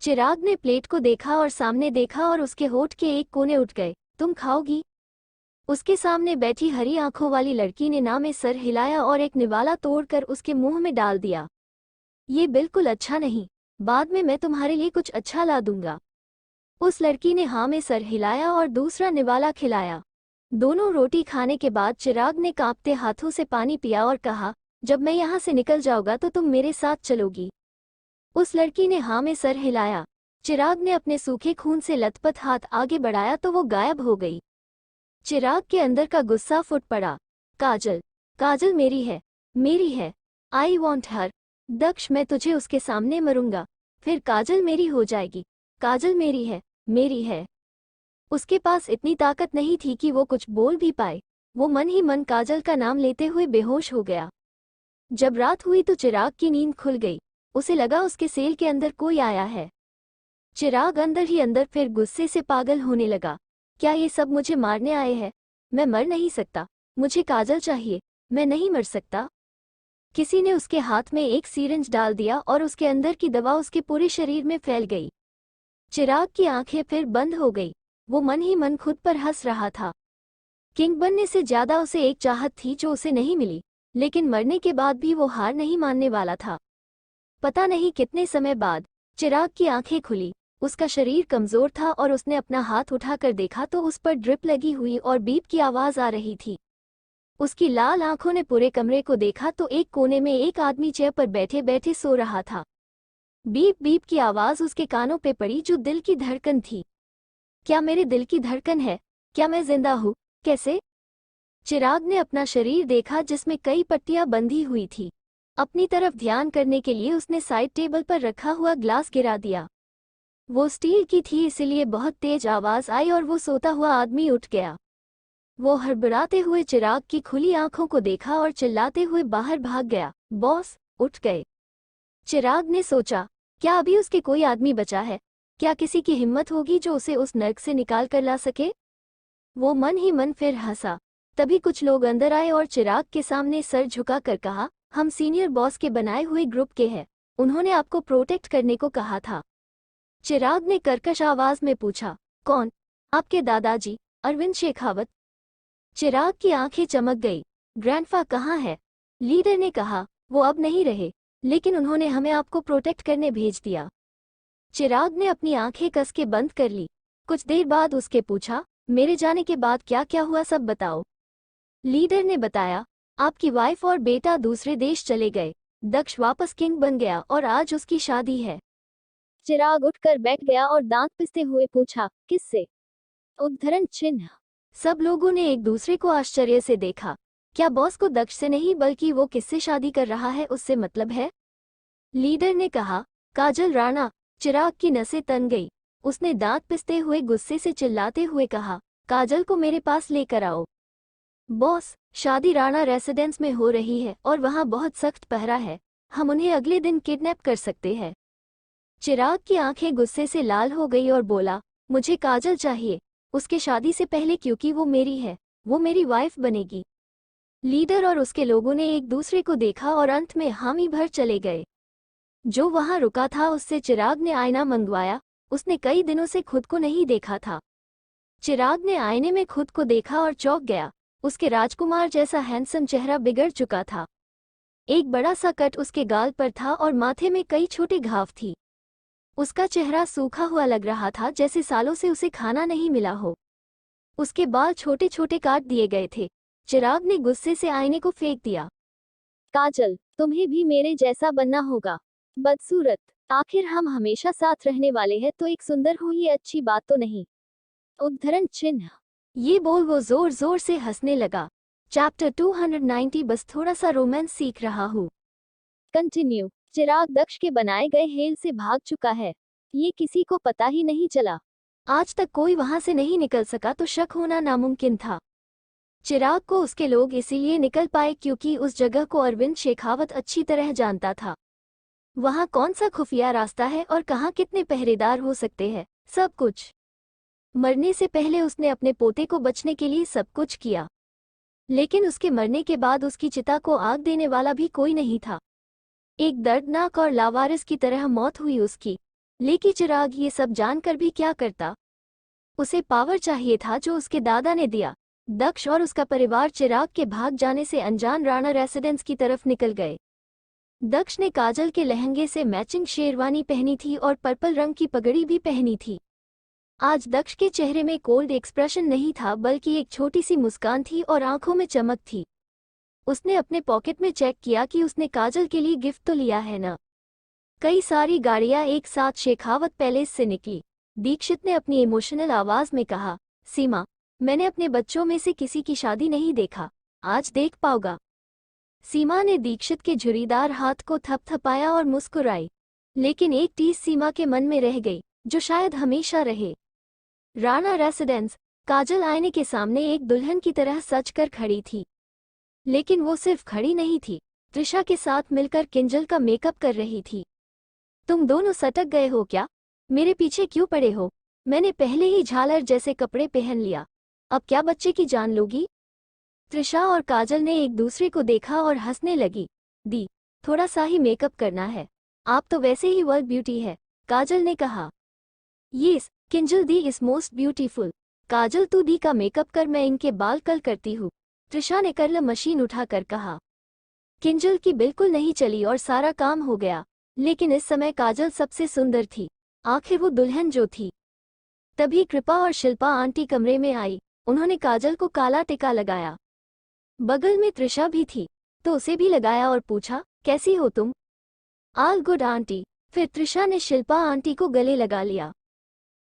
चिराग ने प्लेट को देखा और सामने देखा और उसके होठ के एक कोने उठ गए। तुम खाओगी? उसके सामने बैठी हरी आंखों वाली लड़की ने ना में सर हिलाया और एक निवाला तोड़कर उसके मुंह में डाल दिया। ये बिल्कुल अच्छा नहीं, बाद में मैं तुम्हारे लिए कुछ अच्छा ला दूंगा। उस लड़की ने हाँ में सर हिलाया और दूसरा निवाला खिलाया। दोनों रोटी खाने के बाद चिराग ने कांपते हाथों से पानी पिया और कहा, जब मैं यहाँ से निकल जाऊंगा तो तुम मेरे साथ चलोगी? उस लड़की ने हाँ में सर हिलाया। चिराग ने अपने सूखे खून से लथपथ हाथ आगे बढ़ाया तो वो गायब हो गई। चिराग के अंदर का गुस्सा फूट पड़ा। काजल, काजल मेरी है, मेरी है। I want her. दक्ष, मैं तुझे उसके सामने मरूंगा, फिर काजल मेरी हो जाएगी। काजल मेरी है, मेरी है। उसके पास इतनी ताकत नहीं थी कि वो कुछ बोल भी पाए। वो मन ही मन काजल का नाम लेते हुए बेहोश हो गया। जब रात हुई तो चिराग की नींद खुल गई। उसे लगा उसके सेल के अंदर कोई आया है। चिराग अंदर ही अंदर फिर गुस्से से पागल होने लगा। क्या ये सब मुझे मारने आए हैं? मैं मर नहीं सकता। मुझे काजल चाहिए। मैं नहीं मर सकता। किसी ने उसके हाथ में एक सीरिंज डाल दिया और उसके अंदर की दवा उसके पूरे शरीर में फैल गई। चिराग की आंखें फिर बंद हो गई। वो मन ही मन खुद पर हंस रहा था। किंग बनने से ज्यादा उसे एक चाहत थी जो उसे नहीं मिली, लेकिन मरने के बाद भी वो हार नहीं मानने वाला था। पता नहीं कितने समय बाद चिराग की आंखें खुली। उसका शरीर कमजोर था और उसने अपना हाथ उठाकर देखा तो उस पर ड्रिप लगी हुई और बीप की आवाज आ रही थी। उसकी लाल आंखों ने पूरे कमरे को देखा तो एक कोने में एक आदमी चेयर पर बैठे बैठे सो रहा था। बीप बीप की आवाज उसके कानों पे पड़ी जो दिल की धड़कन थी। क्या मेरे दिल की धड़कन है? क्या मैं जिंदा हूँ? कैसे? चिराग ने अपना शरीर देखा जिसमें कई पट्टियां बंधी हुई थी। अपनी तरफ ध्यान करने के लिए उसने साइड टेबल पर रखा हुआ ग्लास गिरा दिया। वो स्टील की थी इसलिए बहुत तेज आवाज आई और वो सोता हुआ आदमी उठ गया। वो हड़बड़ाते हुए चिराग की खुली आंखों को देखा और चिल्लाते हुए बाहर भाग गया। बॉस, उठ गए। चिराग ने सोचा, क्या अभी उसके कोई आदमी बचा है? क्या किसी की हिम्मत होगी जो उसे उस नर्क से निकाल कर ला सके? वो मन ही मन फिर हंसा। तभी कुछ लोग अंदर आए और चिराग के सामने सर झुका कर कहा, हम सीनियर बॉस के बनाए हुए ग्रुप के हैं। उन्होंने आपको प्रोटेक्ट करने को कहा था। चिराग ने कर्कश आवाज में पूछा, कौन? आपके दादाजी, अरविंद शेखावत। चिराग की आंखें चमक गई। ग्रैंडफा कहाँ है? लीडर ने कहा, वो अब नहीं रहे, लेकिन उन्होंने हमें आपको प्रोटेक्ट करने भेज दिया। चिराग ने अपनी आंखें कस के बंद कर ली। कुछ देर बाद उसके पूछा, मेरे जाने के बाद क्या क्या हुआ सब बताओ। लीडर ने बताया, आपकी वाइफ और बेटा दूसरे देश चले गए। दक्ष वापस किंग बन गया और आज उसकी शादी है। चिराग उठकर बैठ गया और दांत पिसते हुए पूछा, किससे? उद्धरण चिन्ह। सब लोगों ने एक दूसरे को आश्चर्य से देखा। क्या बॉस को दक्ष से नहीं बल्कि वो किससे शादी कर रहा है उससे मतलब है? लीडर ने कहा, काजल राणा। चिराग की नसें तन गई। उसने दांत पिसते हुए गुस्से से चिल्लाते हुए कहा, काजल को मेरे पास लेकर आओ। बॉस, शादी राणा रेसिडेंस में हो रही है और वहाँ बहुत सख्त पहरा है। हम उन्हें अगले दिन किडनैप कर सकते हैं। चिराग की आंखें गुस्से से लाल हो गई और बोला, मुझे काजल चाहिए, उसके शादी से पहले, क्योंकि वो मेरी है। वो मेरी वाइफ बनेगी। लीडर और उसके लोगों ने एक दूसरे को देखा और अंत में हामी भर चले गए। जो वहां रुका था उससे चिराग ने आईना मंगवाया। उसने कई दिनों से खुद को नहीं देखा था। चिराग ने आईने में खुद को देखा और चौंक गया। उसके राजकुमार जैसा हैंडसम चेहरा बिगड़ चुका था। एक बड़ा सा कट उसके गाल पर था और माथे में कई छोटे घाव थी। उसका चेहरा सूखा हुआ लग रहा था, जैसे सालों से उसे खाना नहीं मिला हो। उसके बाल छोटे छोटे काट दिए गए थे। चिराग ने गुस्से से आईने को फेंक दिया। काजल, तुम्हें भी मेरे जैसा बनना होगा। बदसूरत, आखिर हम हमेशा साथ रहने वाले हैं तो एक सुंदर हो ये अच्छी बात तो नहीं। उद्धरण चिन्ह। ये बोल वो जोर जोर से हंसने लगा। चैप्टर 290 बस थोड़ा सा रोमांस सीख रहा हूँ। कंटिन्यू। चिराग दक्ष के बनाए गए हेल से भाग चुका है। ये किसी को पता ही नहीं चला। आज तक कोई वहां से नहीं निकल सका तो शक होना नामुमकिन था। चिराग को उसके लोग इसीलिए निकल पाए क्योंकि उस जगह को अरविंद शेखावत अच्छी तरह जानता था। वहां कौन सा खुफिया रास्ता है और कहाँ कितने पहरेदार हो सकते हैं, सब कुछ। मरने से पहले उसने अपने पोते को बचने के लिए सब कुछ किया, लेकिन उसके मरने के बाद उसकी चिता को आग देने वाला भी कोई नहीं था। एक दर्दनाक और लावारिस की तरह मौत हुई उसकी। लेकिन चिराग ये सब जानकर भी क्या करता? उसे पावर चाहिए था जो उसके दादा ने दिया। दक्ष और उसका परिवार चिराग के भाग जाने से अनजान राणा रेसिडेंस की तरफ निकल गए। दक्ष ने काजल के लहंगे से मैचिंग शेरवानी पहनी थी और पर्पल रंग की पगड़ी भी पहनी थी। आज दक्ष के चेहरे में कोल्ड एक्सप्रेशन नहीं था बल्कि एक छोटी सी मुस्कान थी और आंखों में चमक थी। उसने अपने पॉकेट में चेक किया कि उसने काजल के लिए गिफ्ट तो लिया है ना। कई सारी गाड़ियां एक साथ शेखावत पैलेस से निकली। दीक्षित ने अपनी इमोशनल आवाज में कहा, सीमा, मैंने अपने बच्चों में से किसी की शादी नहीं देखा, आज देख पाओगा। सीमा ने दीक्षित के झुर्रीदार हाथ को थपथपाया और मुस्कुराई। लेकिन एक टीस सीमा के मन में रह गई, जो शायद हमेशा रहे। राणा रेसिडेंस, काजल आईने के सामने एक दुल्हन की तरह सज कर खड़ी थी। लेकिन वो सिर्फ खड़ी नहीं थी, त्रिशा के साथ मिलकर किंजल का मेकअप कर रही थी। तुम दोनों सटक गए हो क्या? मेरे पीछे क्यों पड़े हो? मैंने पहले ही झालर जैसे कपड़े पहन लिया, अब क्या बच्चे की जान लोगी? त्रिशा और काजल ने एक दूसरे को देखा और हंसने लगी। दी, थोड़ा सा ही मेकअप करना है, आप तो वैसे ही वर्ल्ड ब्यूटी है, काजल ने कहा। यस, किंजल दी इज मोस्ट ब्यूटीफुल। काजल तू दी का मेकअप कर, मैं इनके बाल कल करती हूँ, त्रिशा ने कर्ल मशीन उठाकर कहा। किंजल की बिल्कुल नहीं चली और सारा काम हो गया। लेकिन इस समय काजल सबसे सुंदर थी, आखिर वो दुल्हन जो थी। तभी कृपा और शिल्पा आंटी कमरे में आई। उन्होंने काजल को काला टिका लगाया। बगल में त्रिशा भी थी, तो उसे भी लगाया और पूछा, कैसी हो तुम? All good aunty. फिर त्रिशा ने शिल्पा आंटी को गले लगा लिया।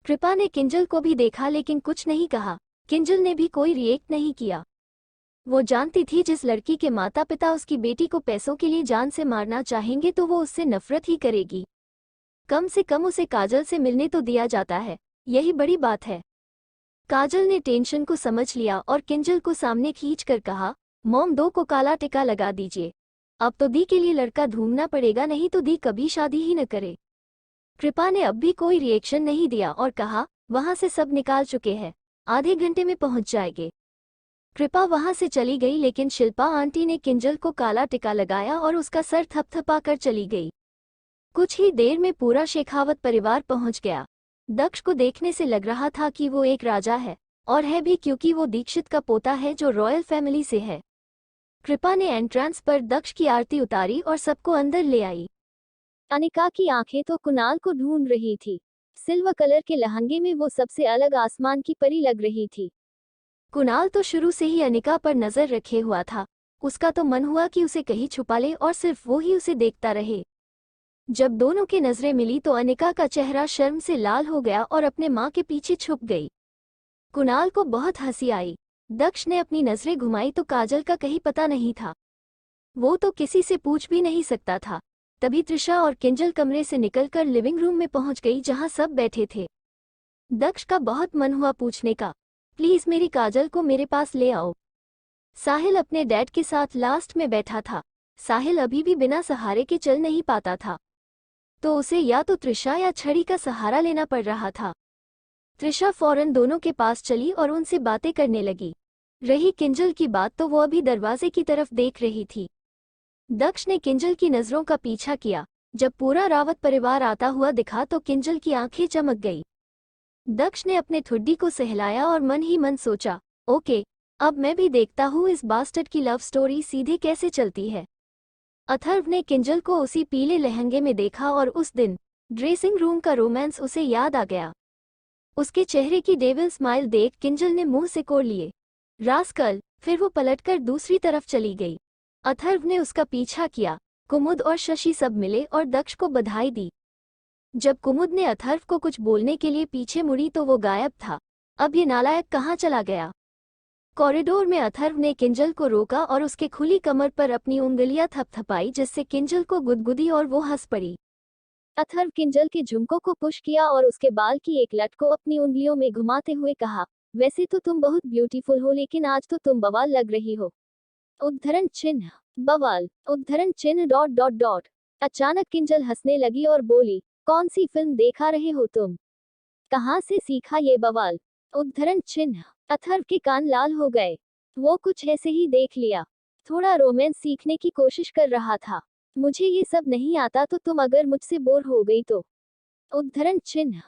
कृपा ने किंजल को भी देखा लेकिन कुछ नहीं कहा। किंजल ने भी कोई रिएक्ट नहीं किया। वो जानती थी जिस लड़की के माता पिता उसकी बेटी को पैसों के लिए जान से मारना चाहेंगे तो वो उससे नफरत ही करेगी। कम से कम उसे काजल से मिलने तो दिया जाता है, यही बड़ी बात है। काजल ने टेंशन को समझ लिया और किंजल को सामने खींच कर कहा, मॉम दो को काला टिका लगा दीजिए। अब तो दी के लिए लड़का ढूंढना पड़ेगा, नहीं तो दी कभी शादी ही न करे। कृपा ने अब भी कोई रिएक्शन नहीं दिया और कहा, वहां से सब निकाल चुके हैं, आधे घंटे में पहुंच जाएंगे। कृपा वहां से चली गई लेकिन शिल्पा आंटी ने किंजल को काला टिका लगाया और उसका सर थपथपा कर चली गई। कुछ ही देर में पूरा शेखावत परिवार पहुंच गया। दक्ष को देखने से लग रहा था कि वो एक राजा है, और है भी क्योंकि वो दीक्षित का पोता है जो रॉयल फैमिली से है। कृपा ने एंट्रेंस पर दक्ष की आरती उतारी और सबको अंदर ले आई। अनिका की आंखें तो कुणाल को ढूंढ रही थी। सिल्वर कलर के लहंगे में वो सबसे अलग आसमान की परी लग रही थी। कुणाल तो शुरू से ही अनिका पर नजर रखे हुआ था। उसका तो मन हुआ कि उसे कहीं छुपा ले और सिर्फ वो ही उसे देखता रहे। जब दोनों की नजरें मिली तो अनिका का चेहरा शर्म से लाल हो गया और अपने माँ के पीछे छुप गई। कुणाल को बहुत हंसी आई। दक्ष ने अपनी नजरें घुमाई तो काजल का कहीं पता नहीं था। वो तो किसी से पूछ भी नहीं सकता था। तभी त्रिशा और किंजल कमरे से निकलकर लिविंग रूम में पहुंच गई जहां सब बैठे थे। दक्ष का बहुत मन हुआ पूछने का, प्लीज मेरी काजल को मेरे पास ले आओ। साहिल अपने डैड के साथ लास्ट में बैठा था। साहिल अभी भी बिना सहारे के चल नहीं पाता था, तो उसे या तो त्रिशा या छड़ी का सहारा लेना पड़ रहा था। त्रिशा फौरन दोनों के पास चली और उनसे बातें करने लगी। रही किंजल की बात तो वो अभी दरवाजे की तरफ देख रही थी। दक्ष ने किंजल की नजरों का पीछा किया। जब पूरा रावत परिवार आता हुआ दिखा तो किंजल की आंखें चमक गई। दक्ष ने अपने ठुड्डी को सहलाया और मन ही मन सोचा, ओके, अब मैं भी देखता हूँ इस बास्टर्ड की लव स्टोरी सीधे कैसे चलती है। अथर्व ने किंजल को उसी पीले लहंगे में देखा और उस दिन ड्रेसिंग रूम का रोमांस उसे याद आ गया। उसके चेहरे की डेविल स्माइल देख किंजल ने मुंह सिकोड़ लिए। रास्कल, फिर वो पलटकर दूसरी तरफ चली गई। अथर्व ने उसका पीछा किया। कुमुद और शशि सब मिले और दक्ष को बधाई दी। जब कुमुद ने अथर्व को कुछ बोलने के लिए पीछे मुड़ी तो वो गायब था। अब ये नालायक कहाँ चला गया? कॉरिडोर में अथर्व ने किंजल को रोका और उसके खुली कमर पर अपनी उंगलियां थपथपाई जिससे किंजल को गुदगुदी और वो हंस पड़ी। अथर्व किंजल के झुमकों को पुश किया और उसके बाल की एक लट को अपनी उंगलियों में घुमाते हुए कहा, वैसे तो तुम बहुत ब्यूटीफुल हो लेकिन आज तो तुम बवाल लग रही हो। उद्धरण चिन्ह बवाल उद्धरण चिन्ह डॉट डॉट डॉट। अचानक किंजल हंसने लगी और बोली, कौन सी फिल्म देखा रहे हो तुम? कहाँ से सीखा ये बवाल? उद्धरण चिन्ह। अथर्व के कान लाल हो गए। वो कुछ ऐसे ही देख लिया। थोड़ा रोमांस सीखने की कोशिश कर रहा था। मुझे ये सब नहीं आता तो तुम अगर मुझसे बोर हो गई तो। उद्धरण चिन्ह।